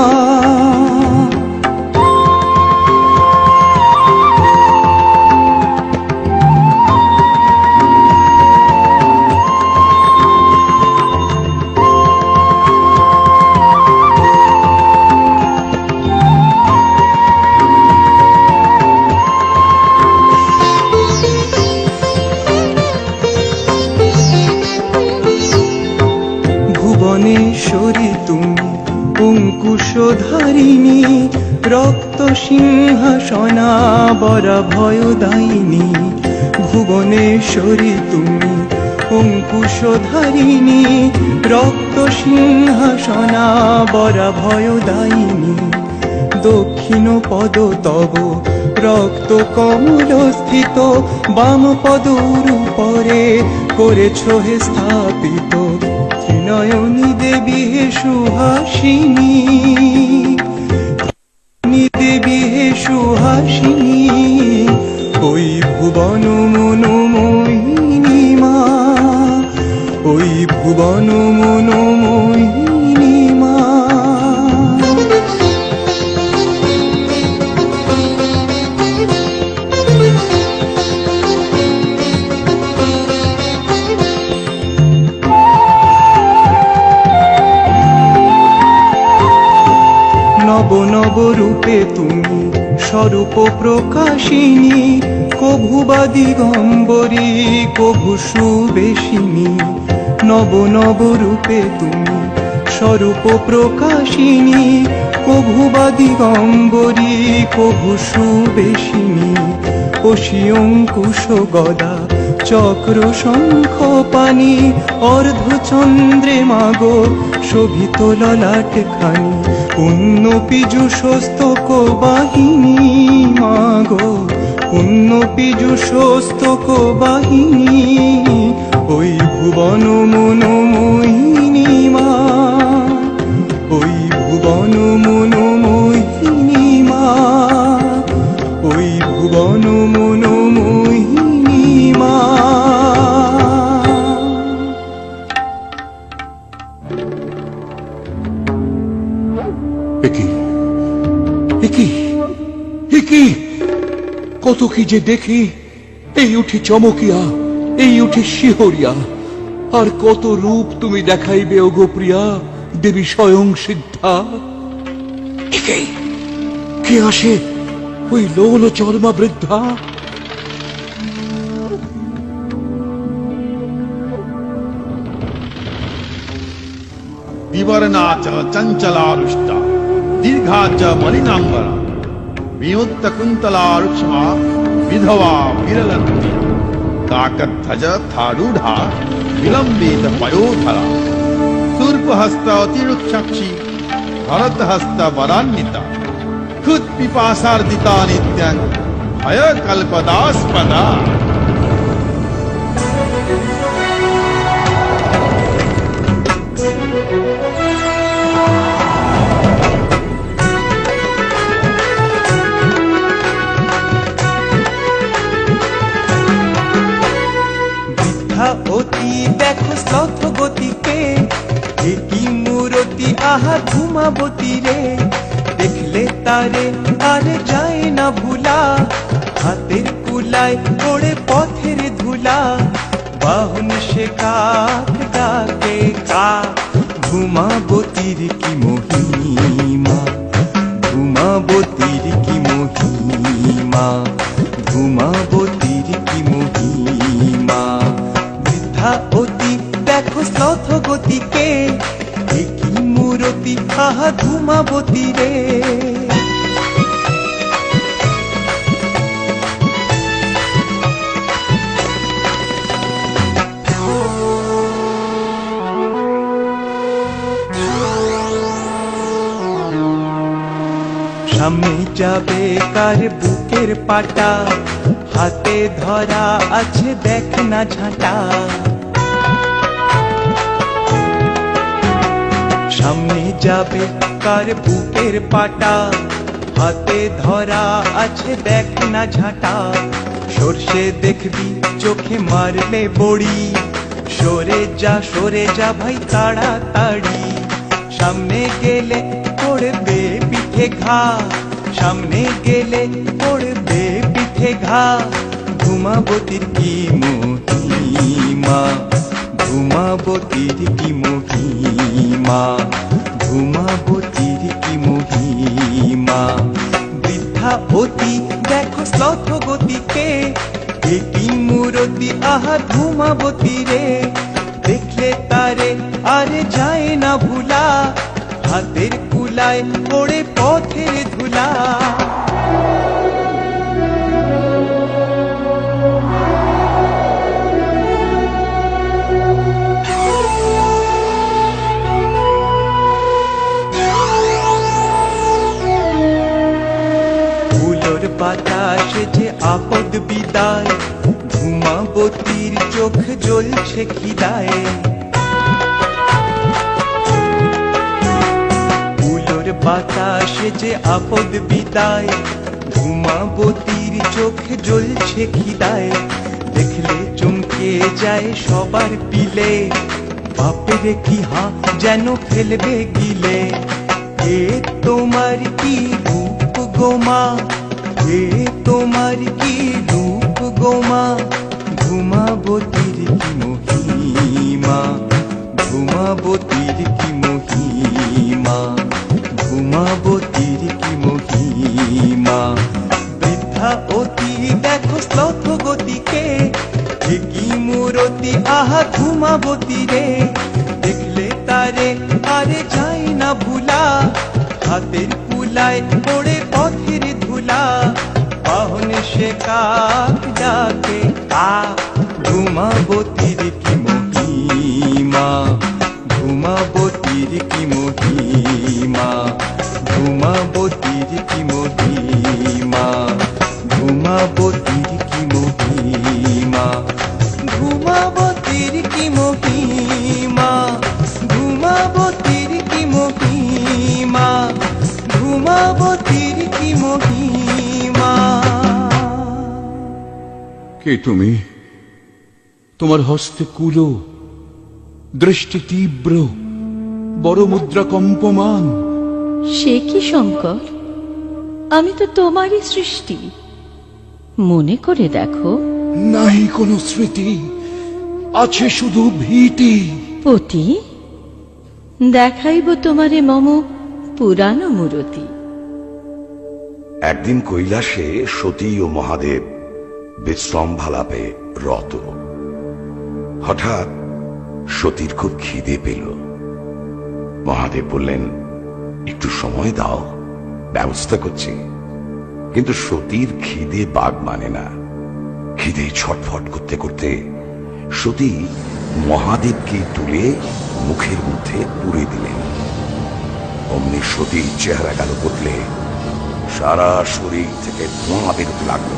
ভুবনেশ্বরী তুমি অঙ্কুশধারিণী, রক্ত সিংহাসনাবরা ভয়দায়িনী। ভুবনেশ্বরী তুমি অঙ্কুশধারিণী, রক্ত সিংহাসনাবরা ভয়দায়িনী। দক্ষিণ পদ তব রক্ত কমল স্থিত, বাম পদর উপরে করেছ হে স্থাপিত। ত্রিনয়নী দেবী হে সুহাসিনী, দেবী হে সুহাসিনী। ওই ভুবন মনোমোহিনী মা, ওই ভুবন মনোমোহিনী মা। নব নব রূপে তুমি স্বরূপ প্রকাশিনী, কভু দিগম্বরী কভু সুবেশিনী, নব নব রূপে তুমি স্বরূপ প্রকাশিনী। কভু বা দিগম্বরী কভু সুবেশিনী, কোশি অঙ্কুশ গদা চক্র শঙ্খ পানি, অর্ধচন্দ্রে মাগো শোভিত ললাট খানি, পুণ্য পীযুষস্তক বাহিনী মাগো, পুণ্য পীযুষস্তক বাহিনী। ওই ভুবন মনোমোহিনী মা, ওই ভুবন মনোমোহিনী মা, ওই ভুবন মনোমোহিনী মা। একি একি একি, কত কি যে দেখি, এই উঠি চমকিয়া, এই উঠি শিহরিয়া। আর কত রূপ তুমি দেখাইবে ওগো প্রিয়া, দেবী স্বয়ং সিদ্ধা। একে কে আসে ওই লোল চর্মা বৃদ্ধা? विवरना च चञ्चलारुष्टा दीर्घा च मलिनाम्बरा विमुक्त कुन्तला रुक्ष्मा विधवा विरलन्ती काकध्वज थारूढा विलम्बित पयोधरा शूर्पहस्त अतिरुक्षक्षी भरतहस्त वरान्विता खुद पिपासार्दिता नित्यं भय कल्पदास्पदा। অতি দেখো শ্লথ গতিকে, কি মূরতি আহা ধূমাবতী রে। দেখলে তারে আর যায় না ভুলা, হাতের কুলায় পড়ে পথের ধুলা। বাহন সে কাক ডাকে কাক, ধূমাবতীর কি মহিমা, ধূমাবতীর কি মহিমা, ধূমাবতীর কি মহিমা। অতি দেখো শ্লথ গতিকে, কি মূরতি আহা ধূমাবতী রে। সামনে যাবে কার বুকের পাটা, হাতে ধরা আছে দেখ না ঝাঁটা। সামনে যাবে কার বুকের পাটা, হাতে ধরা আছে দেখ না ঝাঁটা। সর্ষে দেখবি চোখে মারলে বড়ি, সরে যা ভাই তাড়াতাড়ি। সামনে গেলে পড়বে পিঠে ঘা, সামনে গেলে পড়বে পিঠে ঘা। ধূমাবতীর কি মহিমা, ধূমাবতীর কি মহিমা, ধূমাবতীর কি মহিমা। বৃদ্ধা অতি দেখো শ্লথ গতিকে, কি মূরতি আহা ধূমাবতী রে। দেখলে তারে আরে যায় না ভুলা, হাতের কুলায় পড়ে পথের ধুলা। ফুলোর বাতাসে যে আপদ বিদায়, ধূমাবতীর চোখ জ্বলছে খিদায়। ফুলোর বাতাসে যে আপদ বিদায়, ধূমাবতীর চোখ জ্বলছে খিদায়। দেখলে চমকে যায় সবার পিলে, বাপের কি হা যেন ফেলবে গিলে। এ তোমার কি রূপ গোমা, এ তোমার কি রূপ গোমা। ধূমাবতীর কি মহিমা, ধূমাবতীর কি মহিমা, ধূমাবতীর কি মহিমা। বৃদ্ধা অতি দেখো শ্লথ ঘুমাবতীকে, এ কি মূরতি আহা ঘুমাবতী রে, দেখলে তারে আরে যাই না ভুলা, হাতের কুলায় পড়ে পথের ধুলা, বাহনে সে কাক ডাকে কা, ঘুমাবতীর কি মহিমা, ঘুমাবতীর কি মহিমা, ঘুমাবতীর কি মহিমা, ঘুমাবতীর কি মহিমা, ঘুমাবতীর কি মহিমা, ঘুমাবতীর কি মহিমা, ঘুমাবতীর কি মহিমা। কে তুমি? তোমার হস্তে কুলো, দৃষ্টি তীব্র, বড় মুদ্রা কম্পমান। সে কি শঙ্কর, আমি তো তোমারই সৃষ্টি। মনে করে দেখো। নাহি কোনো স্মৃতি, আছে শুধু ভীতি। পতি, দেখাইব তোমারে মম পুরানো মূরতি। একদিন কৈলাসে সতী ও মহাদেব বিশ্রাম ভালাপে রত। হঠাৎ সতীর খুব খিদে পেল। মহাদেব বললেন, একটু সময় দাও, ব্যবস্থা করছি। কিন্তু সতীর খিদে বাগ মানে না। খিদে ছটফট করতে করতে সতী মহাদেবকে তুলে মুখের মধ্যে পুরে দিলেন। অমনি সতীর চেহারা গেল বদলে, সারা শরীর থেকে ধোঁয়া বেরোতে লাগলো।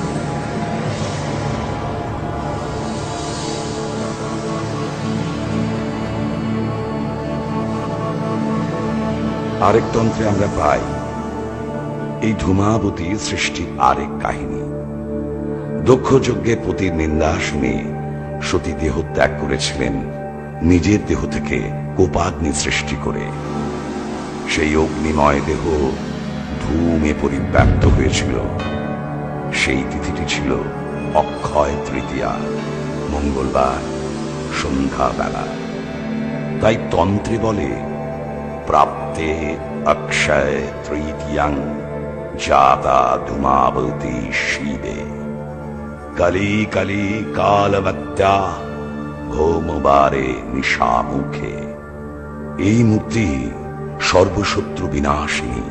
আরেক তন্ত্রে আমরা পাই এই ধূমাবতী সৃষ্টির আরেক কাহিনী। দক্ষ যজ্ঞে পতির নিন্দা শুনে সতী দেহ ত্যাগ করেছিলেন, নিজের দেহ থেকে কোপাগ্নি সৃষ্টি করে। সেই অগ্নিময় দেহ ধূমে পরিব্যাপ্ত হয়েছিল। সেই তিথিটি ছিল অক্ষয় তৃতীয়া, মঙ্গলবার সন্ধ্যাবেলা। তাই তন্ত্রে বলে, প্রাপ্তে অক্ষয় তৃতীয়াং জাতা ধূমাবতী শিবে, কালী কালী কালবত্যা ভৌমবারে নিশামুখে। এই মূর্তি সর্বশত্রু বিনাশিনী।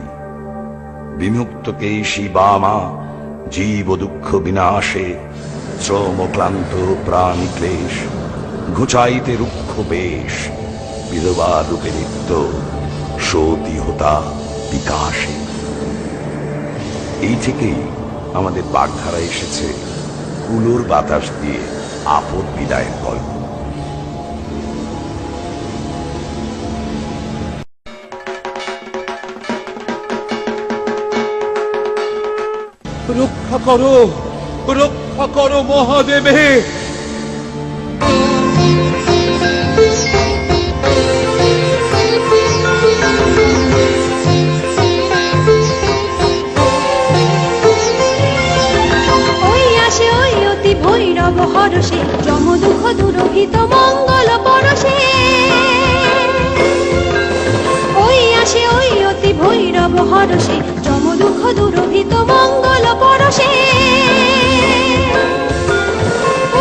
বিমুক্ত কেশী বামা জীব দুঃখ বিনাশে, শ্রম ক্লান্ত প্রাণী ক্লেশ ঘুচাইতে রুক্ষ বেশ, বিধবা রূপে নিত্য সতী হতা বিকাশে। এই থেকেই আমাদের বাগধারা এসেছে কুলোর বাতাস দিয়ে আপদ বিদায়ের গল্প। রক্ষা করো, রক্ষা করো মহাদেবে। ভৈরব হরষে, যম দুঃখ দুরভিত মঙ্গল পরশে। ওই আসে ওই অতি ভৈরব হরষে, যম দুঃখ দুরভিত মঙ্গল পরশে।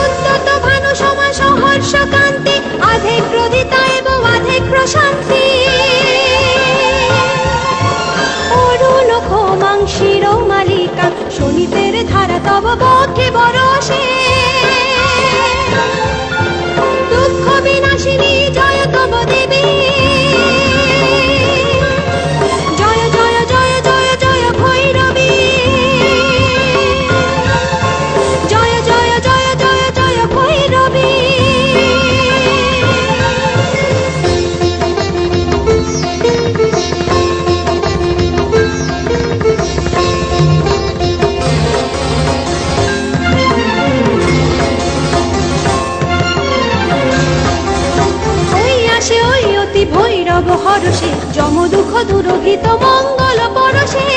উদ্যত ভানু সময় সহর্ষ কান্তি, আধে ক্রোধিতা এবং আধে প্রশান্তি। অরুণ ক্ষমাংশির মালিকা, শোনিতের ধারা তব বক্ষে বরসে। দুঃখ বিনাশিনী জয় তব দেবী, জয় জয় জয় জয় জয় ভৈরবী, জয় জয় জয় জয় জয় ভৈরবী। ভৈরব হরষে, যম দুঃখ দুরভিত মঙ্গল পরশে।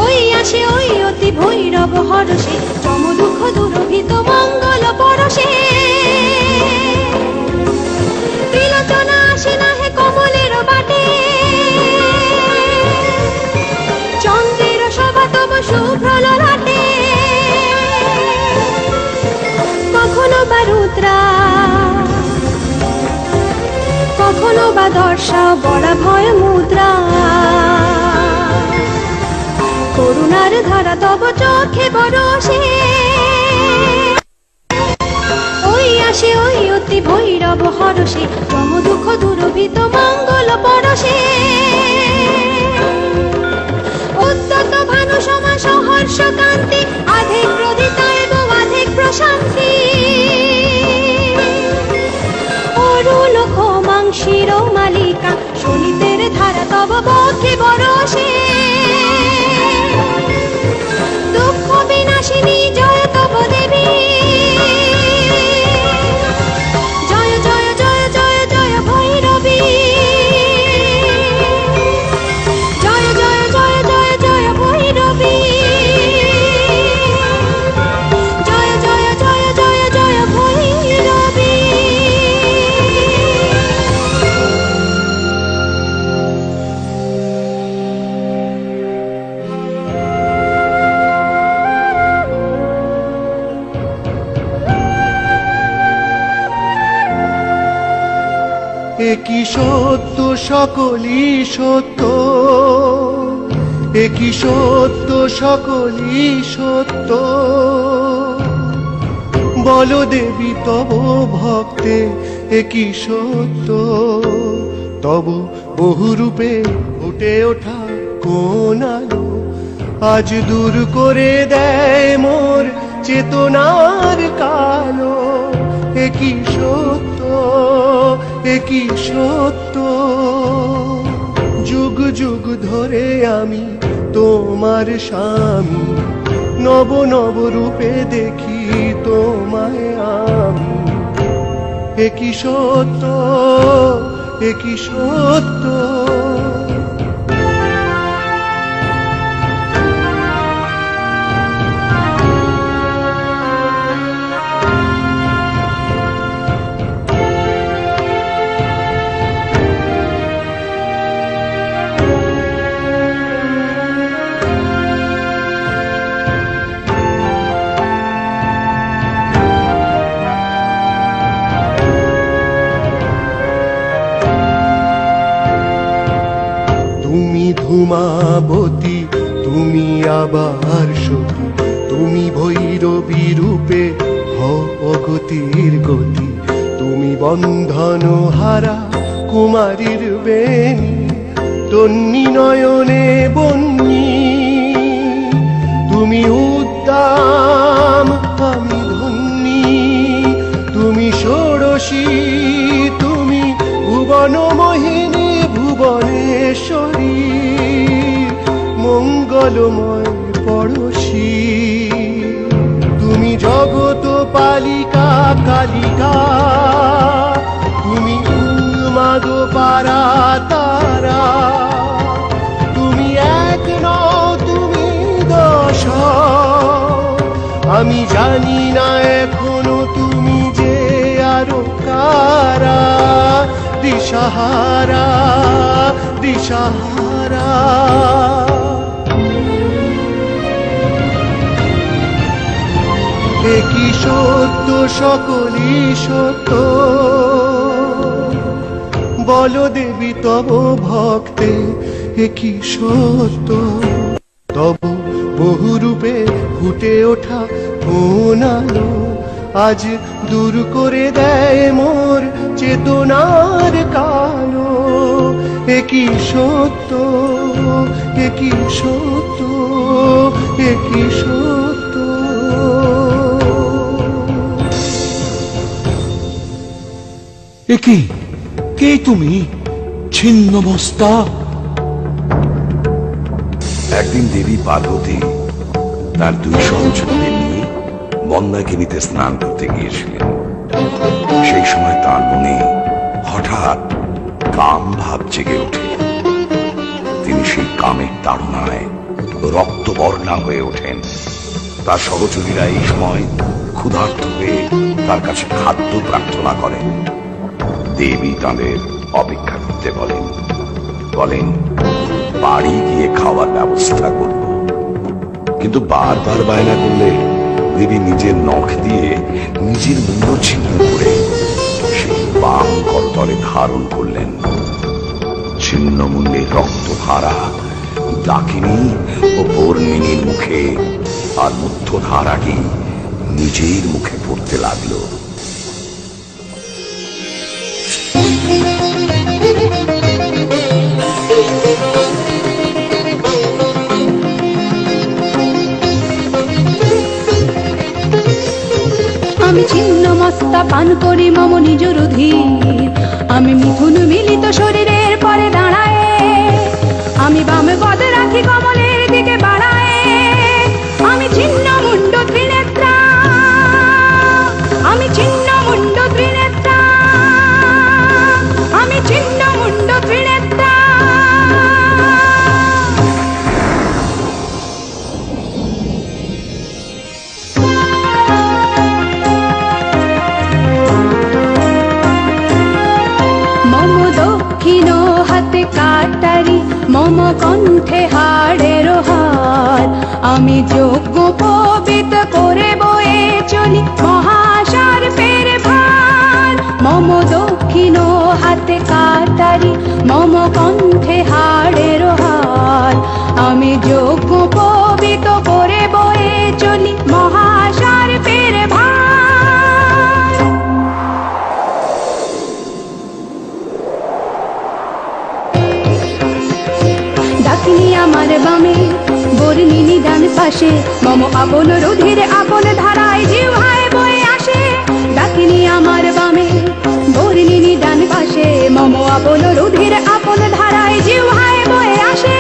ওই আসে ওই অতি ভৈরব হরষে, যম দুঃখ দুরভিত মঙ্গল পরশে। ত্রিলোচনা আসে না হে কমলের বাটে, চন্দ্রের শোভা তব শুভ্র ললাটে। বা দর্শা বড়া ভয় মুদ্রা করুণার ধারা তব চোখে বরসে ওই আসে ওই অতি ভৈরব হরসে যম দুঃখ দুরভিত মঙ্গল পরশে উদ্যত ভানু সমা সহর্ষ কান্তি আধেক প্রদিতা এবং আধেক প্রশান্তি অরুণ ক্ষমাংশির মালিকা শোনিতের ধারা তব বক্ষে বরসে দুঃখ বিনাশিনী জয় তব দেবী জয় জয় জয় জয় জয় ভৈরবী জয় জয় জয় জয় জয় ভৈরবী জয় জয় জয় জয় জয় ভৈরবী একই সত্য সকলই সত্য, একই সত্য সকলই সত্য। বল দেবী তব ভক্তে একই সত্য, তব বহুরূপে ফুটে ওঠা কোন আলো আজ দূর করে দেয় মোর চেতনার কালো। একই সত্য, একই সত্য। যুগ যুগ ধরে আমি তোমার স্বামী, নব নব রূপে দেখি তোমায় আমি। একই সত্য, একই সত্য। ধূমাবতী তুমি আবার সতী, তুমি ভৈরবী রূপে হও অগতির গতি। তুমি বন্ধন হারা কুমারীর বেণী, তন্নি নয়নে বন্যী। তুমি উদ্দাম আমি ধন্যী, তুমি ষোড়শী, তুমি ভুবন মোহিনী ভুবনেশ্বরী, মঙ্গলময় পড়শী। তুমি জগত পালিকা কালিকা, তুমি উন্মাদ পারা তারা। তুমি এক নও, তুমি দশ, আমি জানি না এখনো তুমি যে আরো কারা। দিশাহারা, দিশাহারা। একই সত্য সকলই সত্য, বল দেবী তব ভক্তে একই সত্য। তব বহুরূপে ফুটে ওঠা কোন আলো আজ দূর করে দেয় মোর চেতনার কালো। একই সত্য, একই সত্য, একই সত্য। একি কে তুমি ছিন্নমস্তা? একদিন দেবী পার্বতী তার দুই সহচরীদের নিয়ে মন্দাকিনীতে স্নান করতে গিয়েছিলেন। সেই সময় তার মনে হঠাৎ কাম ভাব জেগে ওঠে। তিনি সেই কামের তাড়নায় রক্তবর্ণা হয়ে ওঠেন। তার সহচরীরা এই সময় ক্ষুধার্ত হয়ে তার কাছে খাদ্য প্রার্থনা করেন। দেবী তাদের অপেক্ষা করতে বলেন, বলেন বাড়ি গিয়ে খাওয়ার ব্যবস্থা করব। কিন্তু বারবার বায়না করলে দেবী নিজের নখ দিয়ে নিজের মুন্ড ছিন্ন করে সেই বাম করতলে ধারণ করলেন। ছিন্ন মুন্ডের রক্তধারা ডাকিনী ও বর্ণিনীর মুখে আর মধ্যধারাটি নিজের মুখে পড়তে লাগলো। আমি ছিন্ন মস্তা পান করি মম নিজ রুধির, আমি মিথুন মিলিত শরীরের পরে দাঁড়ায়, আমি বাম পদে রাখি কমলের দিকে বাড়ায়। আমি ছিন্ন মুন্ড ত্রিনেত্রা, আমি ছিন্ন মুন্ড ত্রিনেত্রা, আমি ছিন্ন মুন্ড ত্রিনেত্রা। মম দক্ষিণ হাতে কাটারি, মম কণ্ঠে হাড়ের হার, আমি যজ্ঞ পবিত করে বয়ে চলি মহাসার ফের ভার। মম দক্ষিণ হাতে কাটারি, মম কণ্ঠে হাড়ের হার, আমি যজ্ঞ পবিত করে বয়ে চলি মহাসার ফের ভার। ডাকিনী আমার বামে, বর্ণিনী ডান পাশে, মম আপন রুধির আপন ধারায় জিহ্বায় বয়ে আসে। ডাকিনী আমার বামে, বর্ণিনী ডান পাশে, মম আপন রুধির আপন ধারায় জিহ্বায় বয়ে আসে।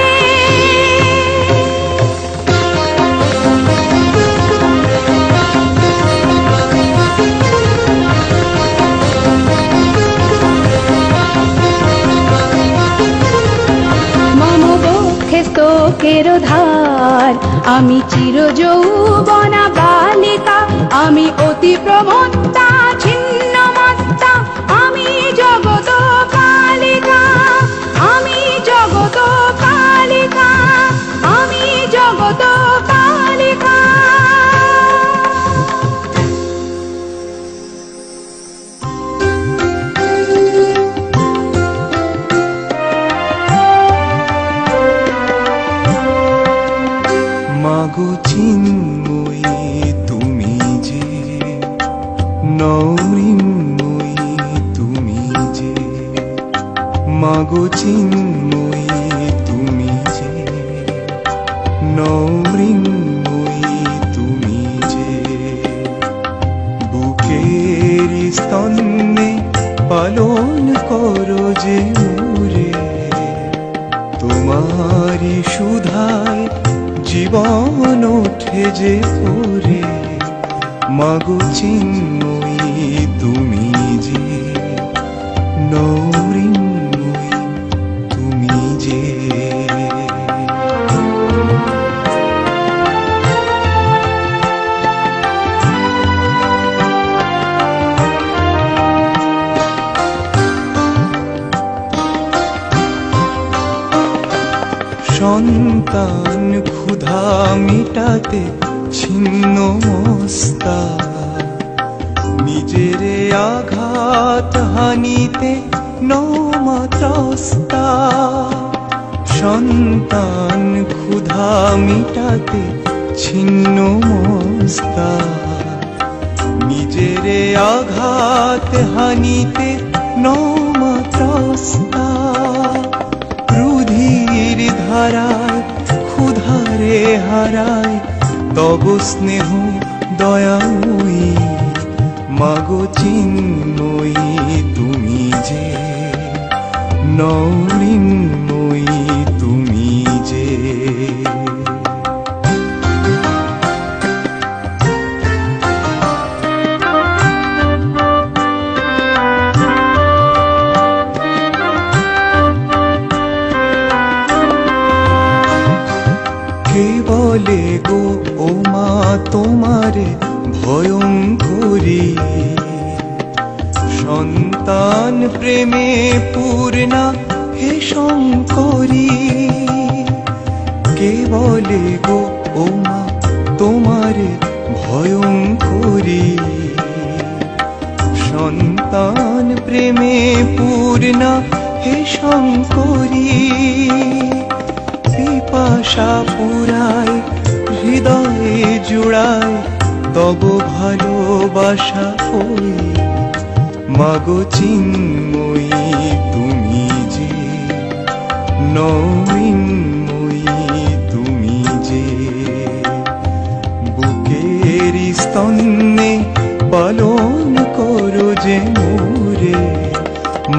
মম বক্ষে স্তোকের ধার, আমি চির যৌবনা বালিকা, আমি অতি প্রমত্তা ছিন্ন মত্তা, আমি জগত কালিকা, আমি জগত কালিকা, আমি জগত কালিকা। মাগো চিন্ময়ী তুমি যে, নমৃন্ময়ী তুমি যে, মাগো চিন্ময়ী তুমি যে, নমৃন্ময়ী তুমি যে। বুকের স্তন্যে পালন করো যে মোরে, তোমারি সুধায় জীবন ওঠে যে ভোরে। মাগো চিন্ময়ী তুমি যে, নমৃন্ময়ী তুমি যে। সন্তান ক্ষুধা মিটাতে ছিন্ন মস্তা, নিজের আঘাত হানিতে নৌমাত্রস্তা। সন্তান ক্ষুধা মিটাতে ছিন্ন মস্তা, নিজের আঘাত হানিতে নৌমাত্রস্তা। রুধির ধারায় ক্ষুধারে হারায় তব স্নেহ দয়াময়ী। মাগো চিন্ময়ী তুমি যে, নমৃন্ময়ী তুমি যে। কে বলে গো ও মা তোমারে ভয়ঙ্করী, সন্তান প্রেমে পূর্ণা হে শঙ্করী। কে বলে গো ও মা তোমারে ভয়ঙ্করী, সন্তান প্রেমে পূর্ণা হে শঙ্করী পিপাসা পুরায় হৃদয়ে জুড়ায় তব ভালোবাসা ওই মাগো চিন্ময়ী তুমি যে নমৃন্ময়ী তুমি যে বুকের স্তন্যে পালন করো যে মোরে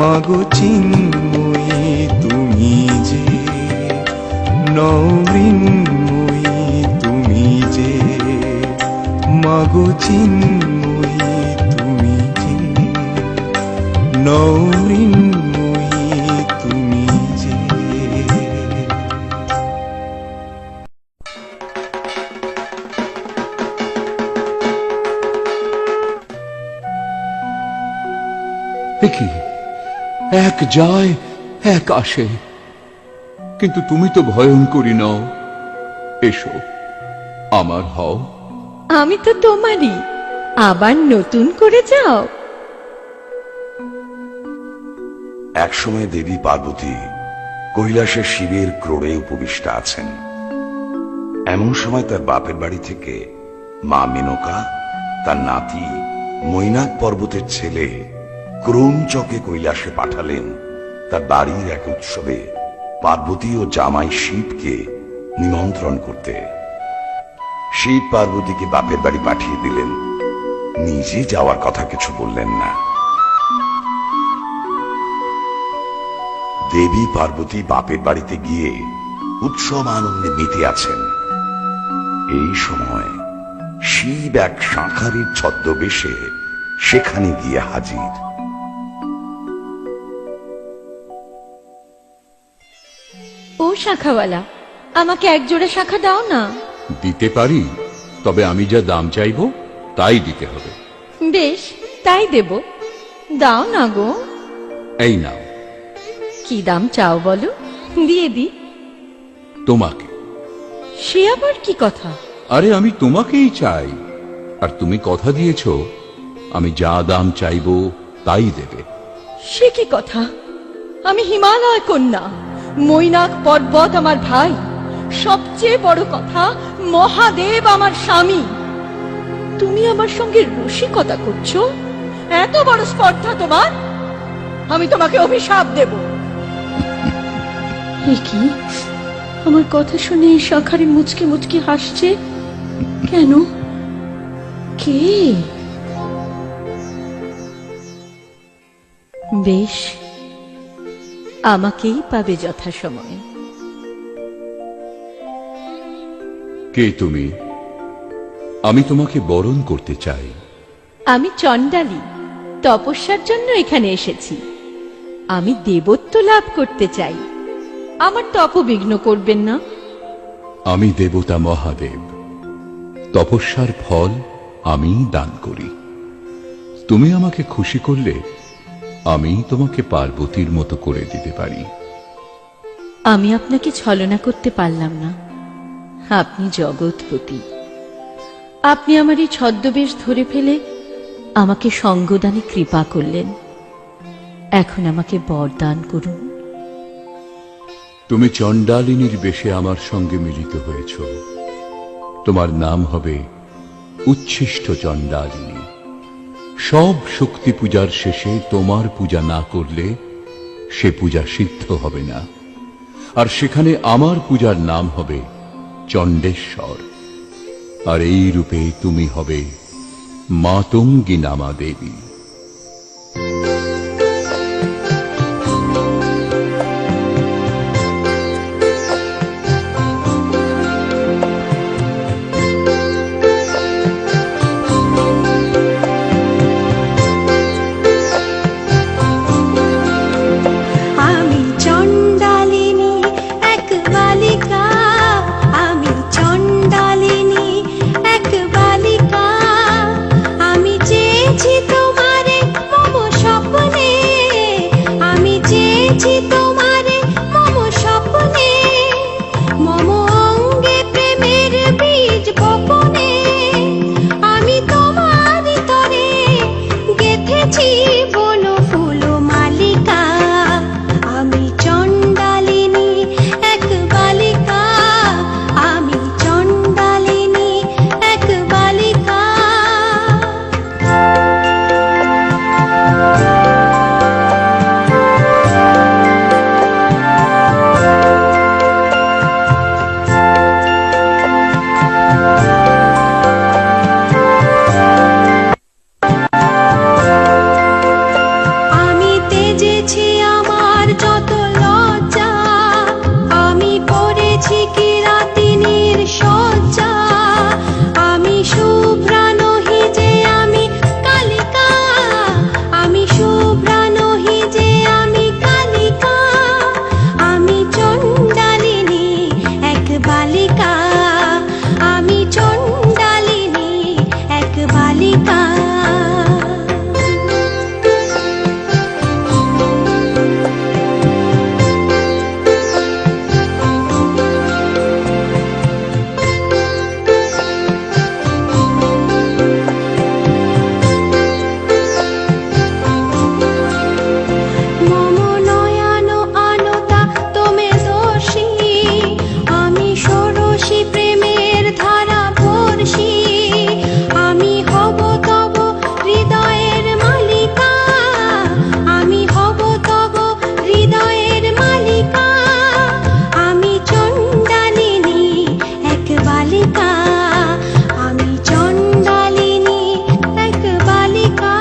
মাগো চিন্ময়ী তুমি যে নমৃন্ময়ী তুমি যে মাগো চিন্ময়ী তুমি যে নমৃন্ময়ী তুমি যে কি এক যায় এক আসে, কিন্তু তুমি তো ভয়ঙ্করী নও। এসো আমার হও। আমি তো তোমারই, আবার নতুন করে যাও। একসময় দেবী পার্বতী কৈলাসের শিবের ক্রোড়ে উপবিষ্টা আছেন। এমন সময় তার বাপের বাড়ি থেকে মা মেনকা তার নাতি মৈনাক পর্বতের ছেলে ক্রৌঞ্চকে কৈলাসে পাঠালেন তার বাড়ির এক উৎসবে পার্বতী ও জামাই শিবকে নিমন্ত্রণ করতে। শিব পার্বতীকে বাপের বাড়ি পাঠিয়ে দিলেন, নিজে যাওয়ার কথা কিছু বললেন না। দেবী পার্বতী বাপের বাড়িতে গিয়ে উৎসব আনন্দে মেতে আছেন। এই সময় শিব এক শাঁখারির ছদ্মবেশে সেখানে গিয়ে হাজির। ও শাখাওয়ালা, আমাকে এক জোড়া শাখা দাও না। দিতে পারি, তবে আমি যা দাম চাইব তাই দিতে হবে। বেশ, তাই দেব। দাও না গো। এই নাও। কি দাম চাও বলো, দিয়ে দি। তোমাকে। সে আবার কি কথা? আরে আমি তোমাকেই চাই, আর তুমি কথা দিয়েছ আমি যা দাম চাইব তাই দেবে। সে কি কথা? আমি হিমালয় কন্যা, মৈনাক পর্বত আমার ভাই, সবচেয়ে বড় কথা মহাদেব আমার স্বামী। তুমি আমার সঙ্গে রসিকতা করছো? এত বড় স্পর্ধা তোমার? আমি তোমাকে অভিশাপ দেব। এ কি? আমার কথা শুনে শাখারি মুচকে মুচকে হাসছে কেন? কে? বেশ, আমাকেই পাবে যথাসময়ে। কে তুমি? আমি তোমাকে বরণ করতে চাই। আমি চণ্ডালী, তপস্যার জন্য এখানে এসেছি। আমি দেবত্ব লাভ করতে চাই, আমার তপবিঘ্ন করবেন না। আমি দেবতা মহাদেব, তপস্যার ফল আমি দান করি। তুমি আমাকে খুশি করলে আমি তোমাকে পার্বতীর মতো করে দিতে পারি। আমি আপনাকে ছলনা করতে পারলাম না। আপনি জগৎপতি। আপনি আমার এই ছদ্মবেশ ধরে ফেলে আমাকে সঙ্গদানে কৃপা করলেন। এখন আমাকে বরদান করুন। তুমি চণ্ডালিনীর বেশে আমার সঙ্গে মিলিত হয়েছ। তোমার নাম হবে উচ্ছিষ্ট চণ্ডালিনী। সব শক্তি পূজার শেষে তোমার পূজা না করলে সে পূজা সিদ্ধ হবে না, আর সেখানে আমার পূজার নাম হবে চণ্ডেশ্বর। আর এই রূপে তুমি হবে মাতঙ্গী নামা দেবী। আমি চণ্ডালিনী এক বালিকা, আমি চণ্ডালিনী এক বালিকা, আমি চেয়েছি তোমার বালিকা। মম নয়ন আনতা তোমে দোষী, আমি ষোড়শী প্রেমের ধারা বর্ষী। আমি হব তব হৃদয়ের মালিকা, আমি হব তব হৃদয়ের মালিকা। আমি চণ্ডালিনী এক বালিকা, আমি চণ্ডালিনী এক বালিকা।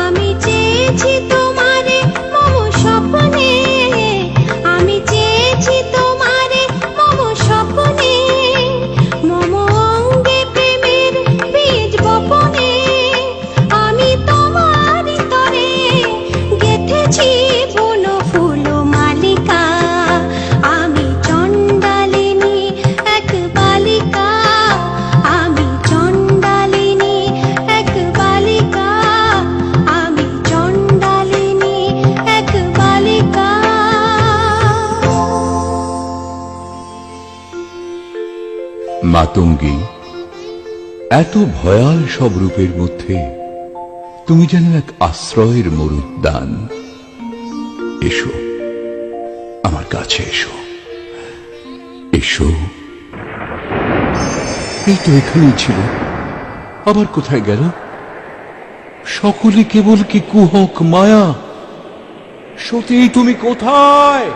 আমি চেয়েছি তোমারে মম স্বপ্নে, আমি চেয়েছি তোমারে মম স্বপ্নে। মম অঙ্গে প্রেমের বীজ বপনে, আমি তোমার তরে গেথেছি বন ফুল মালিকা। আমি চণ্ডালিনী এক বালিকা, আমি চণ্ডালিনী এক বালিকা, আমি চণ্ডালিনী এক বালিকা। মাতঙ্গী, এত ভয়াল সব রূপের মধ্যে তুমি যেন এক আশ্রয়ের মরুদ্যান। এসো আমার কাছে, এসো এসো। এই তো এখানেই ছিল, আবার কোথায় গেল? সকলে কেবল কি কুহক মায়া। সতী, তুমি কোথায়?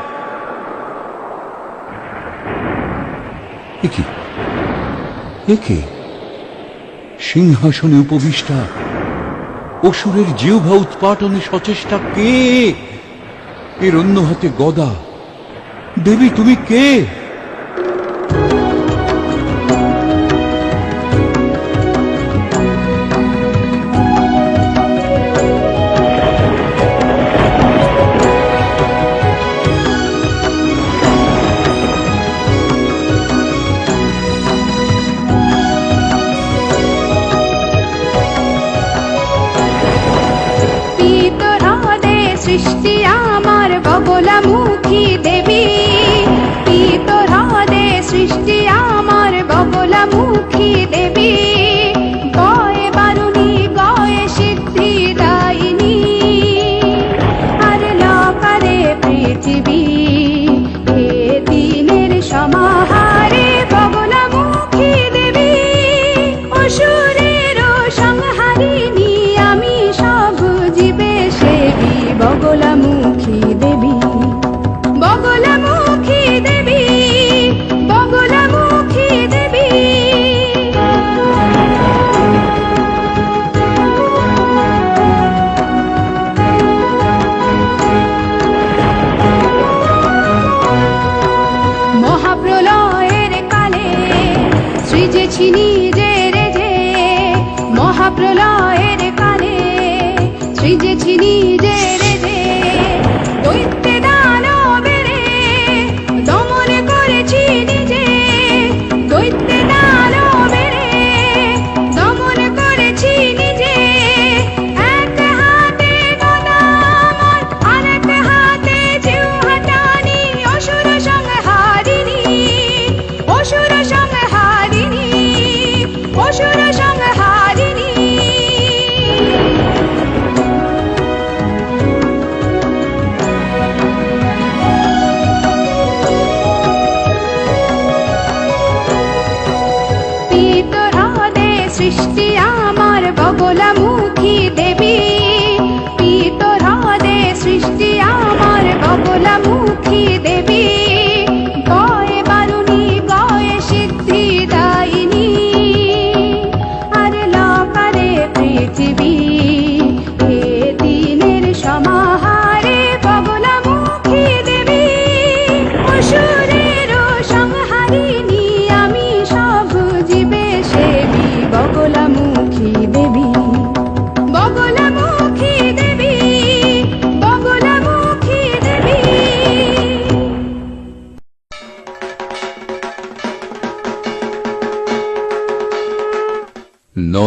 একি একে সিংহাসনে উপবিষ্টা, অসুরের জিহ্বা উৎপাটনে সচেষ্টা কে? এর অন্য হাতে গদা। দেবী, তুমি কে? পিতরাদে সৃষ্টি আমার বগলামুখী দেবী, পিতরাদে সৃষ্টি আমার বগলামুখী দেবী। গয়ে বারুণী গয়ে সিদ্ধি দায়িনী, আর লকারে পৃথিবী। হে দিনের সমাহারে বগলামুখী দেবী, অসুরের সংহারিণী। আমি সব জীবে সেবী বগলামুখী দেবী, বগলামুখী দেবী, বগলামুখী দেবী। মহাপ্রলয়ের কালে সৃজেছি নিজের যে, মহাপ্রলয়ের কালে সৃজেছি নিজের যে। দৈত্যে দানবেরে দমন করেছি নিজে, দৈত্যে দানবেরে দমন করেছি নিজে। এক হাতে গদা আমার, আরেক হাতে জিহ্বাটানি। অসুর সংহারিণী, অসুর সংহারিণী, অসুর সংহারিণী। পিতরাদে সৃষ্টি আমার বগলামুখী দেবী, পিতরাদে সৃষ্টি আমার বগলামুখী দেবী। গয়ে বারুণী গয়ে সিদ্ধি দায়িনী, আর লকারে পৃথিবী। হে দিনের সমাহারে বগলামুখী দেবী, অসুরের সংহারিণী। আমি সব জীবে সেবী বগলামুখী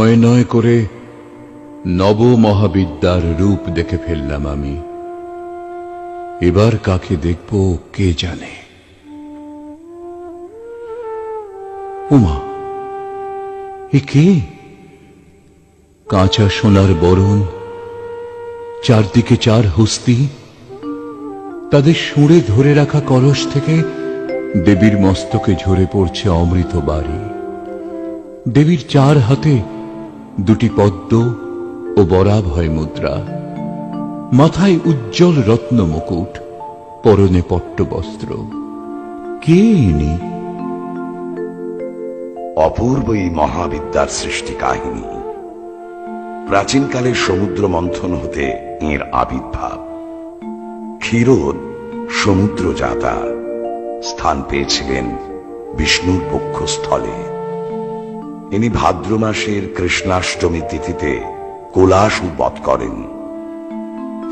নয় নয় করে নব মহাবিদ্যার রূপ দেখে ফেললাম আমি। এবার কাকে দেখব কে জানে। উমা, এ কে? কাঁচা সোনার বরণ, চারদিকে চার হস্তি, তাদের সুরে ধরে রাখা কলস থেকে দেবীর মস্তকে ঝরে পড়ছে অমৃত বাড়ি। দেবীর চার হাতে দুটি পদ্ম ও বরাভয় মুদ্রা, মাথায় উজ্জ্বল রত্ন মুকুট, পরনে পট্টবস্ত্র। কে ইনি? অপূর্ব এই মহাবিদ্যার সৃষ্টি কাহিনী। প্রাচীনকালে সমুদ্র মন্থন হতে এর আবির্ভাব। ক্ষীরোদ সমুদ্র যাতা স্থান পেয়েছিলেন বিষ্ণুর বক্ষস্থলে। ইনি ভাদ্র মাসের কৃষ্ণাষ্টমী তিথিতে কোলাসুর বধ করেন।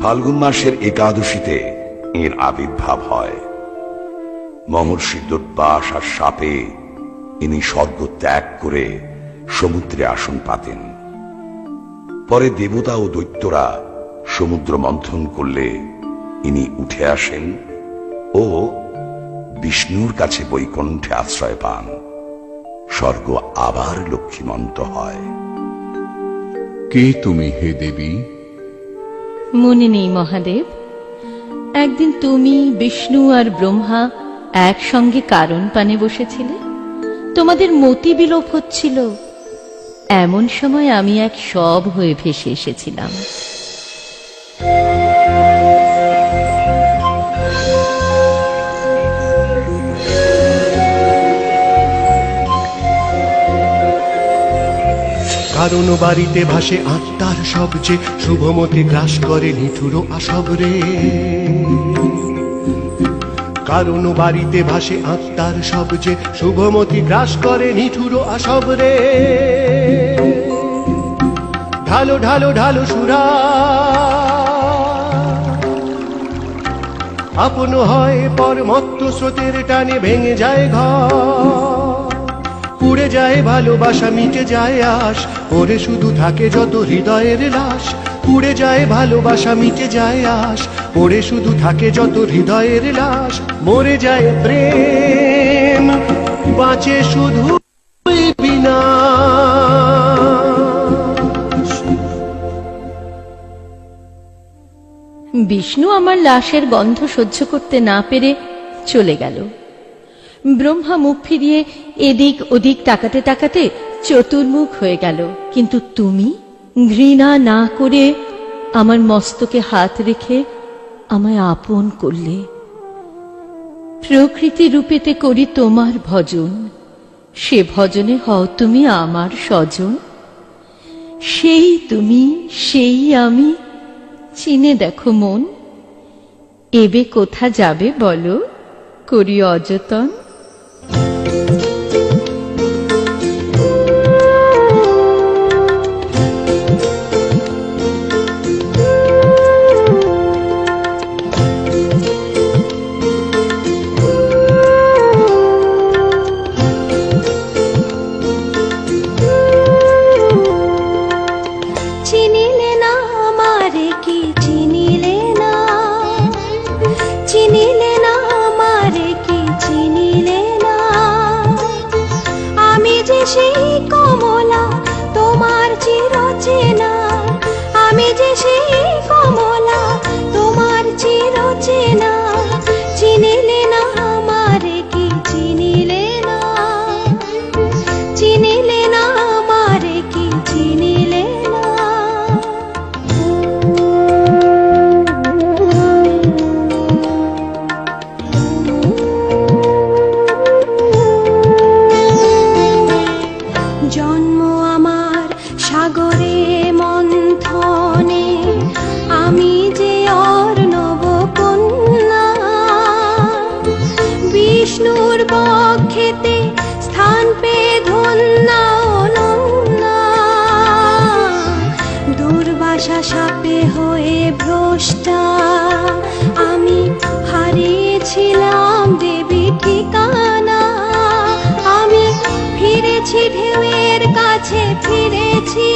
ফাল্গুন মাসের একাদশীতে এর আবির্ভাব হয়। মহর্ষি দুর্বাস আর শাপে ইনি স্বর্গ ত্যাগ করে সমুদ্রে আসন পাতেন। পরে দেবতা ও দৈত্যরা সমুদ্র মন্থন করলে ইনি উঠে আসেন ও বিষ্ণুর কাছে বৈকুণ্ঠে আশ্রয় পান। স্বর্গ আবার লক্ষ্মীমন্ত হয়। কে তুমি হে দেবী? মনে নেই মহাদেব, একদিন তুমি, বিষ্ণু আর ব্রহ্মা একসঙ্গে কারণ পানে বসেছিলে। তোমাদের মতি বিলোপ হচ্ছিল। এমন সময় আমি এক সব হয়ে ভেসে এসেছিলাম। কারণ বাড়িতে ভাসে আত্মার সবচে, শুভমতি গ্রাস করে নিঠুর আসব রে। কারণ বাড়িতে ভাসে আত্মার সবচে, শুভমতি গ্রাস করে নিঠুর আসব রে। ঢালো ঢালো ঢালো সুরা, আপন হয় পর মত্ত স্রোতের টানে ভেঙে যায় ঘর। পুড়ে যায় ভালোবাসা, মিটে যায় আশ, ওরে শুধু থাকে যত হৃদয়ের লাশ। পুড়ে যায় ভালোবাসা, মিটে যায় আশ, ওরে শুধু থাকে যত হৃদয়ের লাশ। মরে যায় প্রেম, বাঁচে শুধু বিনাশ। বিষ্ণু আমার লাশের গন্ধ সহ্য করতে না পেরে চলে গেল। ব্রহ্মা মুখ ফিরিয়ে এদিক ওদিক তাকাতে তাকাতে চতুর্মুখ হয়ে গেল। কিন্তু তুমি ঘৃণা না করে আমার মস্তকে হাত রেখে আমায় আপন করলে। প্রকৃতি রূপেতে করি তোমার ভজন, সে ভজনে হও তুমি আমার স্বজন। সেই তুমি, সেই আমি, চিনে দেখো মন। এবে কোথা যাবে বলো, করি অযতন। চিনিলে না আমারে কি চিনিলে না, চিনিলে না আমারে কি চিনিলে না। আমি যে সেই কমলা তোমার চিরচেনা, আমি যে সেই কমলা তোমার চিরচেনা। চিনিলে না আমারে কি চিনিলে না, চিনিলে না আমারে কি চিনিলে না। জন্ম আমার সাগরে মন্থনে, আমি যে অর্ণব কন্যা। বিষ্ণুর বক্ষেতে স্থান পেয়ে ধন্যা অনন্যা। দুর্বাসা সাপে হয়ে ভ্রষ্টা, আমি হারিয়েছিলাম দেবী ঠিকানা। আমি ফিরেছি ঢেউয়ের কাছে, ফিরেছি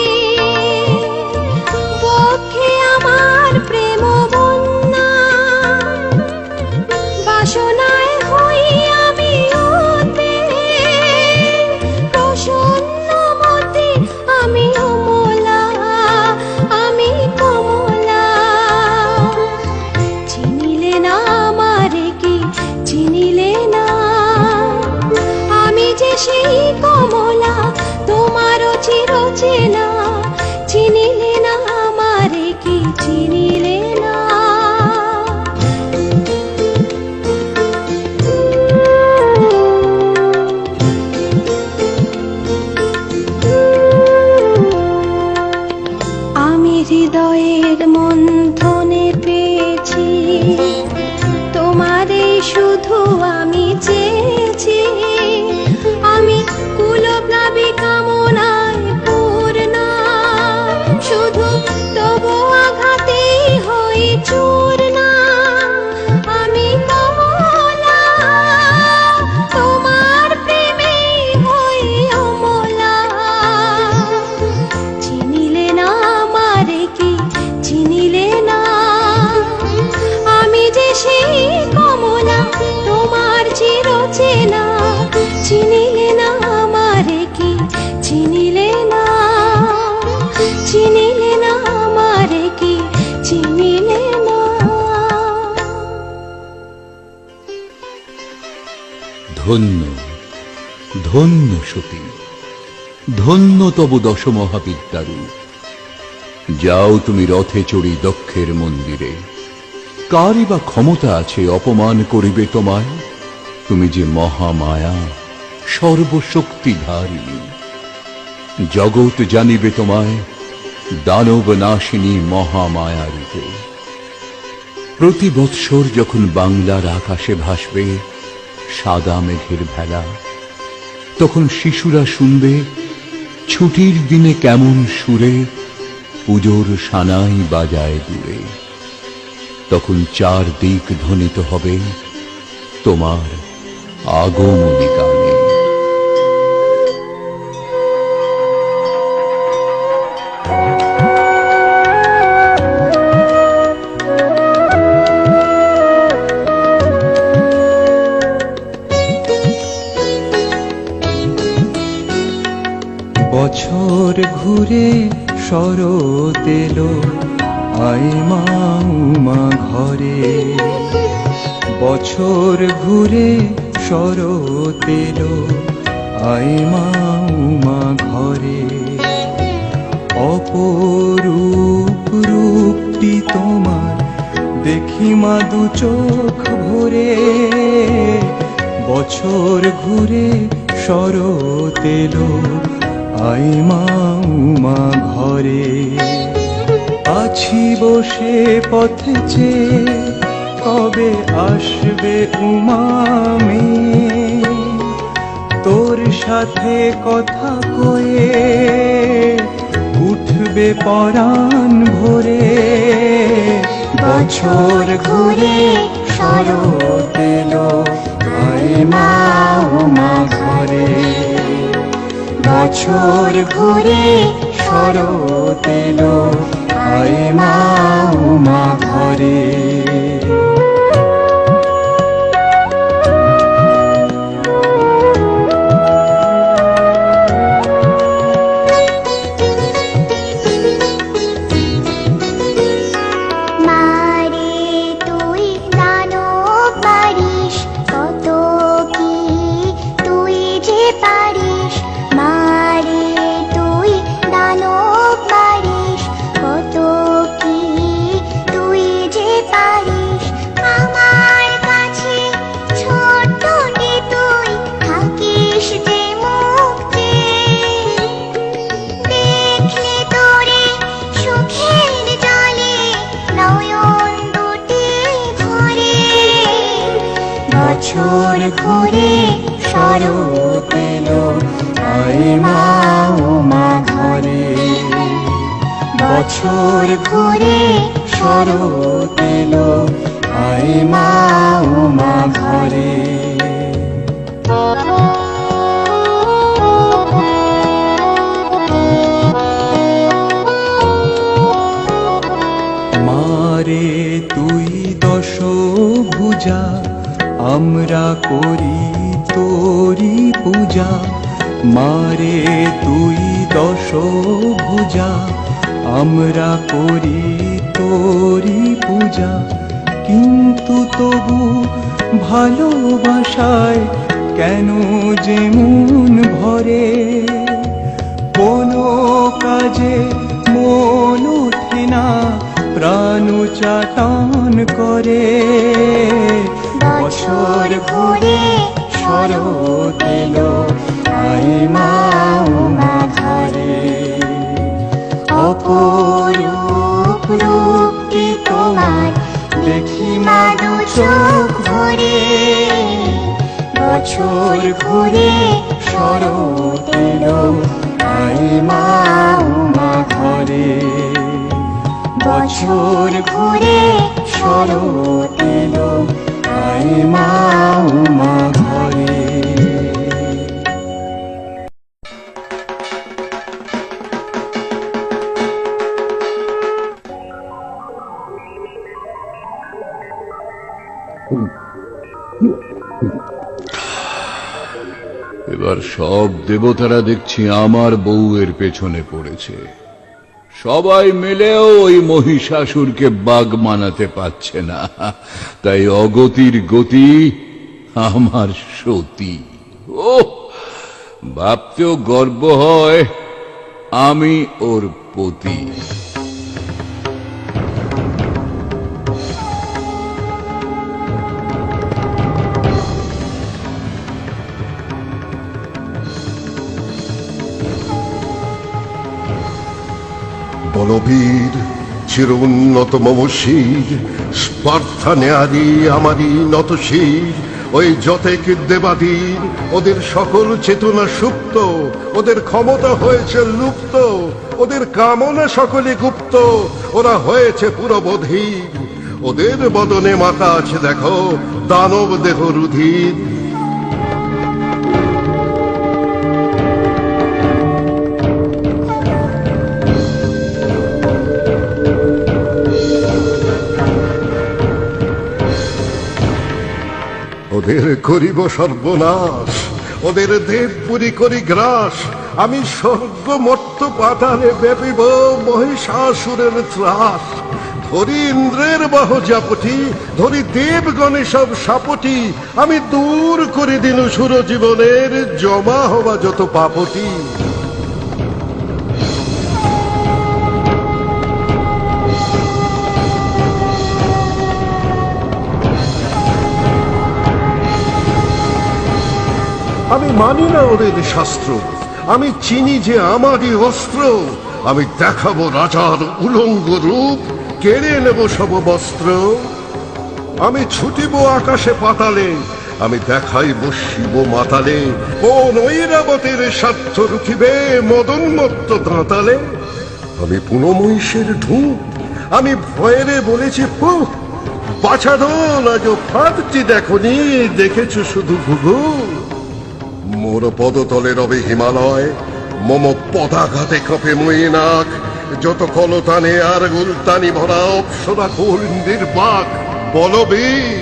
হৃদয়ের মন্থনে পেয়েছি তোমারে শুধু আমি চেয়েছি আমি কুলপ্লাবী কামনায় পূর্ণা শুধু তবু আঘাতেই হই চূর্ণা আমি কমলা তোমার প্রেমেই হই অমলা চিনিলে না আমারে কি চিনিলে না আমি যে সেই কমলা তোমার চিরচেনা চিনিলে না আমারে কি চিনিলে না চিনিলে না আমারে কি চিনিলে না ধন্য ধন্য সতী, ধন্য তব দশ মহাবিদ্যারূপ। যাও তুমি রথে চড়ি দক্ষের মন্দিরে। কারই বা ক্ষমতা আছে অপমান করিবে তোমায়? তুমি যে মহামায়া, সর্বশক্তিধারিণী। জগৎ জানিবে তোমায় দানব নাশিনী মহামায়া রূপে। প্রতি বৎসর যখন বাংলার আকাশে ভাসবে সাদা মেঘের ভেলা, তখন শিশুরা শুনবে ছুটির দিনে কেমন সুরে পুজোর সানাই বাজায় দূরে। তখন চারদিক ধ্বনিত হবে তোমার আগমনী গানে। বছর ঘুরে শরৎ এলো, আয় মা উমা ঘরে। বছর ঘুরে শরৎ এলো, আয় মা উমা ঘরে। অপরূপ রূপটি তোমার দেখি মা দু চোখ ভরে। বছর ঘুরে শরৎ এলো, আয় মা উমা ঘরে। আছি বসে পথে চেয়ে, কবে আসবে উমা মেয়ে? তোর সাথে কথা কয়ে উঠবে পরাণ ভরে। বছর ঘুরে শরৎ এলো, আয় মা উমা ঘরে। বছর ঘুরে শরৎ এলো, আয় মা উমা ঘরে। মারে তুই দানব পারিস, কত কি তুই যে পারিস। মারে তুই দানব পারিস, কত কি তুই যে পারিস। আমার কাছে ছোট্টটি তুই থাকিস যে মুক্তি, দেখলে তোরে সুখের জলে নয়ন দুটি ভরে। বছর ঘুরে শরৎ এলো, আয় মা উমা ঘরে। বছর ঘুরে শরৎ এলো, আয় মা উমা ঘরে। মারে তুই দশ ভুজা, আমরা করি তোরি পূজা। মারে তুই দশ ভুজা, আমরা করি তোরি পূজা। কিন্তু তবু ভালোবাসায় কেন যে মন ভরে? কোনো কাজে মন ওঠে না, প্রাণ চাটান করে। বছর ঘুরে শরৎ এলো, আয় মা উমা ঘরে। অপরূপ চোখ ভরে বছর ঘুরে শরৎ এলো আয় মা উমা ঘরে বছর ঘুরে শরৎ এলো আয় মা উমা ঘরে। এবার সব দেবতারা দেখছি আমার বউয়ের পেছনে পড়েছে। সবাই মিলেও ওই মহিষাসুরকে বাগ মানাতে পারছে না, তাই অগতির গতি আমার সতী। ও ভাবতেও গর্ব হয় আমি ওর পতি। বলবীর চির উন্নত মম শির, স্পর্ধা নেয়ারি আমারই নত শির। ওই যতেক দেবাদীর ওদের সকল চেতনা সুপ্ত, ওদের ক্ষমতা হয়েছে লুপ্ত, ওদের কামনা সকলে গুপ্ত, ওরা হয়েছে পুরো বধির। ওদের বদনে মাথা আছে দেখো দানব দেহ রুধির। ওদের করিব সর্বনাশ, ওদের দেবপুরী করি গ্রাস। আমি স্বর্গ মর্ত পাতালে ব্যাপিব মহিষাসুরের ত্রাস। ধরি ইন্দ্রের বাহ জাপটি, ধরি দেবগণে সব সাপটি। আমি দূর করে দিল সুর জীবনের জমা হওয়া যত পাপটি। আমি মানি না ওদের শাস্ত্র, আমি চিনি যে আমারই অস্ত্র। আমি দেখাবো রাজার উলঙ্গ রূপ, কেড়ে নেব সব বস্ত্র। আমি ছুটিব আকাশে পাতালে, আমি দেখাইব শিব মাতালে। কোন ঐরাবতের স্বার্থ রুখিবে মদন্মত্ত দাঁতালে। আমি পুনমহিষের ঢুক, আমি ভয়েরে বলেছি ফুক। বাছাধন আজ ফাঁদটি দেখনি, দেখেছ শুধু ঘুঘু। মোর পদতলে রবে হিমালয়, মম পদাঘাতে কপে মৈনাক। যত কলতানে আর গুলতানি ভরা অপ্সরা কলিন্দির বাক। বলবীর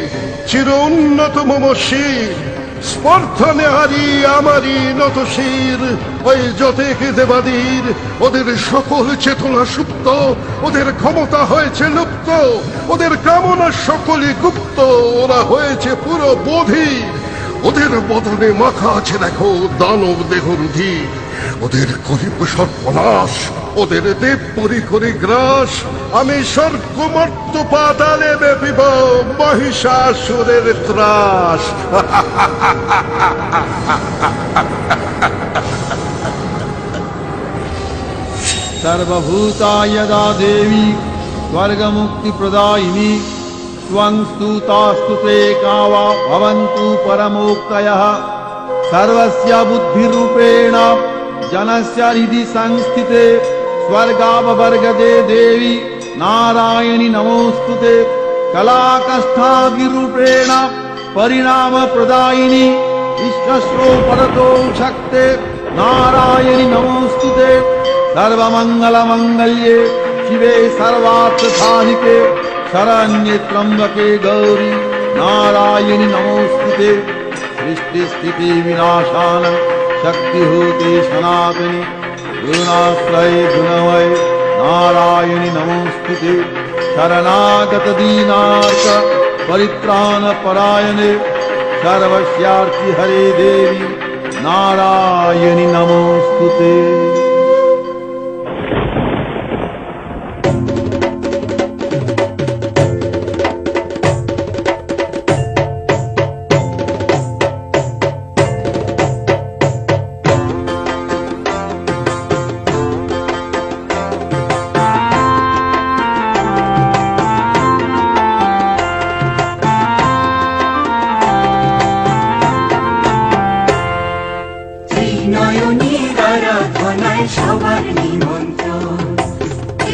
চির উন্নত মম শির, স্পর্ধনে হারি আমারই নত শির। ওই যতেক দেবাদীর ওদের সকল চেতনা সুপ্ত, ওদের ক্ষমতা হয়েছে লুপ্ত, ওদের কামনা সকলে গুপ্ত, ওরা হয়েছে পুরো বধির। ওদের বদনে মাখা আছে দেখো দানব দেহ রুধির। ওদের করিব সর্বনাশ, ওদের দেবপুরী করি গ্রাস। আমি স্বর্গ মর্ত পাতালে ব্যাপিব মহিষাসুরের ত্রাস। सर्वभूता यदा देवी स्वर्गमुक्तिप्रदायिनी त्वं स्तुतास्तुते कावा भवन्तु परमोक्तयः। सर्वस्य बुद्धिरूपेण जनस्य हृदि संस्थिते स्वर्गापवर्गदे देवी नारायणि नमोस्तुते। कलाकष्ठाभिरूपेण परिणामप्रदायिनी विश्वस्यो परतो शक्ते नारायणि नमोस्तुते। सर्वमङ्गलमङ्गल्ये शिवे सर्वार्थसाधिके शरण्ये त्र्यम्बके गौरी नारायणि नमोस्तुते। सृष्टिस्थिति विनाशान शक्तिभूते सनातनि गुणाश्रये गुणमय नारायणि नमोस्तुते। शरणागत दीनार्थ परित्राण परायणे सर्वस्यार्थि हरे देवी नारायणि नमोस्तुते।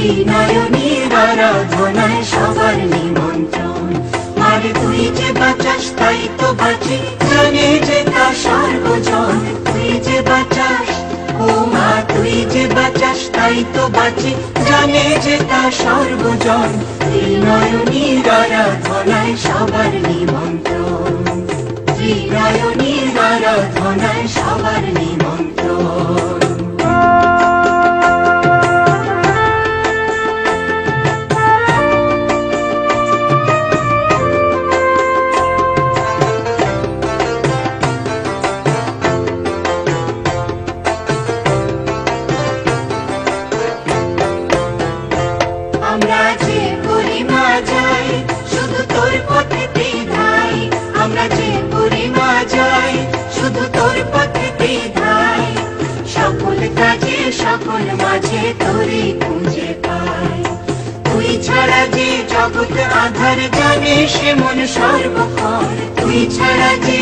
ত্রিনয়নীর আরাধনায় সবার নিমন্ত্রণ। মারে তুই যে বাঁচাস তাই তো বাঁচি, জানে যে তা সর্বজন। তুই যে বাঁচাস, ও মা তুই যে বাঁচাস তাই তো বাঁচি, জানে যে তা সর্বজন। ত্রিনয়নীর আরাধনায় সবার নিমন্ত্রণ। ত্রিনয়নীর আরাধনায় সবার নিমন্ত্রণ। আমরা যে পরিমা যাই শুধু তোর পথে ধাই, আমরা যে পরিমা যাই শুধু তোর পথে ধাই। সকল কাজে সকল মাঝে তোরই খুঁজে পাই। তুই ছাড়া যে জগৎ আধার, জানে সে মন সর্বক্ষণ। তুই ছাড়া যে,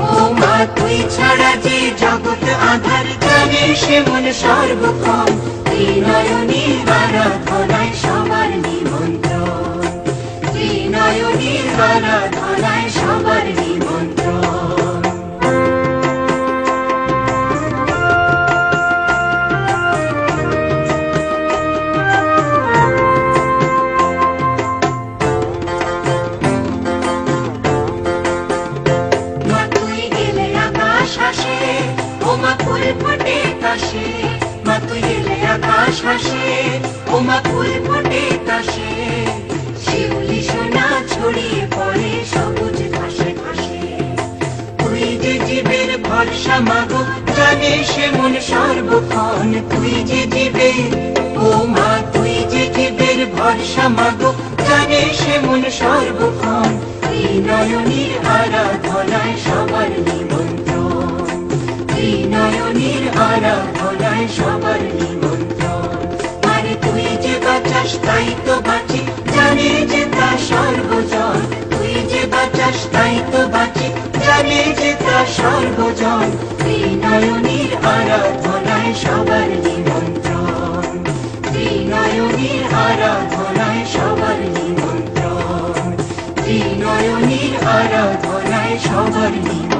ও মা তুই ছাড়া যে জগৎ আধার, জানে সে মন সর্বক্ষণ। ত্রিনয়নীর আরাধনায় সবার নিমন্ত্রণ। ত্রিনয়নীর আরাধনায় সবার নিমন্ত্রণ। মা তুই গেলে আকাশ হাসে, ও মা ফুল ফোটে কাশে। মা তুই গেলে আকাশ হাসে, ও মা ফুল ফোটে কাশে। শিউলি সোনা ছড়িয়ে পড়ে সবুজ ঘাসে ঘাসে। তুই যে জীবের ভরসা মাগো, জানে সে মন সর্বক্ষণ। তুই যে জীবের, ও মা তুই যে জীবের ভরসা মাগো, জানে সে মন সর্বক্ষণ। ত্রিনয়নীর আরাধনায় সবার নিমন্ত্রণ। ত্রিনয়নীর আরাধনায় সবার নিমন্ত্রণ। আরে তুই যে বাঁচাস তাই তো বাঁচি, জানে যে তা সর্বজন। তুই যে বাঁচাস তাই তো বাঁচি, জানে যে তা সর্বজন। ত্রিনয়নীর আরাধনায় সবার নিমন্ত্রণ। ত্রিনয়নীর আরাধনায় সবার নিমন্ত্রণ। ত্রিনয়নীর আরাধনায় সবার নিমন্ত্রণ।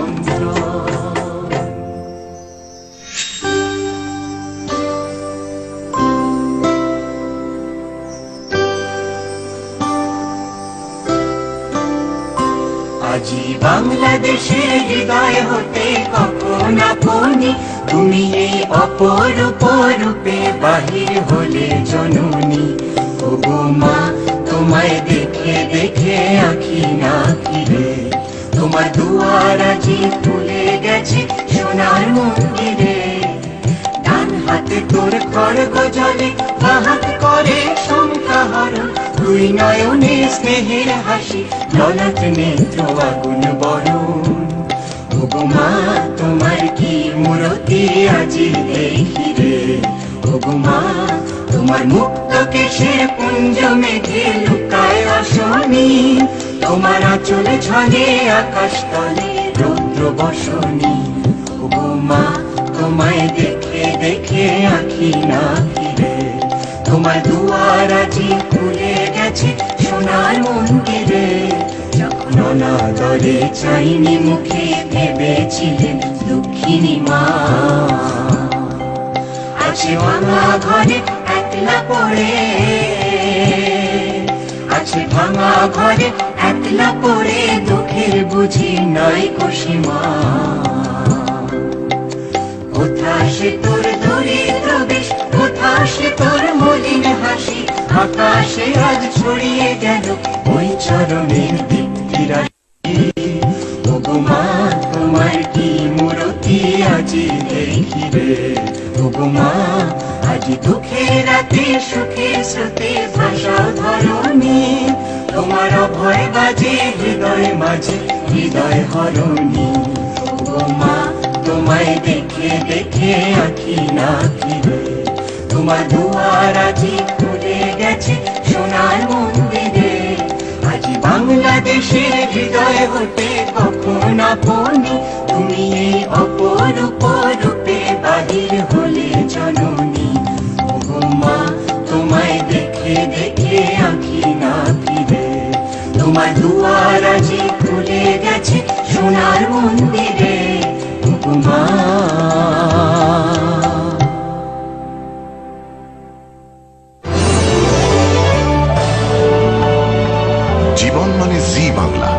আজি বাংলাদেশের হৃদয় হতে কখন আপনি, তুমি এই অপরূপ রূপে বাহির হলে জননী। ওগো মা তোমায় দেখে দেখে আঁখি না ফিরে, তোমার দুয়ার আজি খুলে গেছে সোনার মন্দিরে। ডান হাতে তোর খড়গ জলে, বাঁ হাত করে শঙ্কাহরণ। দুই নয়নে স্নেহের হাসি, ললাট নেত্র আগুন বরণ। ওগো মা তোমার কি মূরতি আজি দেখি রে। ওগো মা তোমার মুক্ত কেশের পুঞ্জ মেঘে লুকায় আসনি। তোমার আঁচলে ঝরে আকাশ তলে রৌদ্র বসনি। ওগো মা তোমায় দেখে দেখে আঁখি না ফিরে, তোমার দুয়ার আজি খুলে গেছে সোনার মন্দিরে। যখন অনাদরে চাইনি মুখে, ভেবেছিলেন দুঃখিনী মা। আছে ভাঙা ঘরে একলা পড়ে, আছে ভাঙা ঘরে একলা পড়ে, দুঃখের বুঝি নাই সীমা। কোথা সে তোর দরিদ্র বেশ, কোথা সে তোর মলিন হাসি। আকাশে আজ ছড়িয়ে গেল ওই চরণের দীপ্তি রাশি। ওগো মা তোমার কি মূরতি আজি দেখি রে। ওগো মা আজি দুঃখের রাতে সুখের স্রোতে ভাষাও ধরণী। তোমার অভয় বাজে হৃদয় মাঝে, হৃদয় হরণী। ওগো মা তোমায় দেখে দেখে আঁখি না ফিরে, তোমার দুয়ার আজি খুলে গেছে সোনার মন্দিরে। আজি বাংলাদেশের হৃদয় হতে কখন আপনি, তুমি এই অপরূপ রূপে বাহির হলে জননী। ওগো মা তোমায় দুয়ার আজি খুলে গেছে সোনার মন্দিরে মা। জীবন মানে জি বাংলা।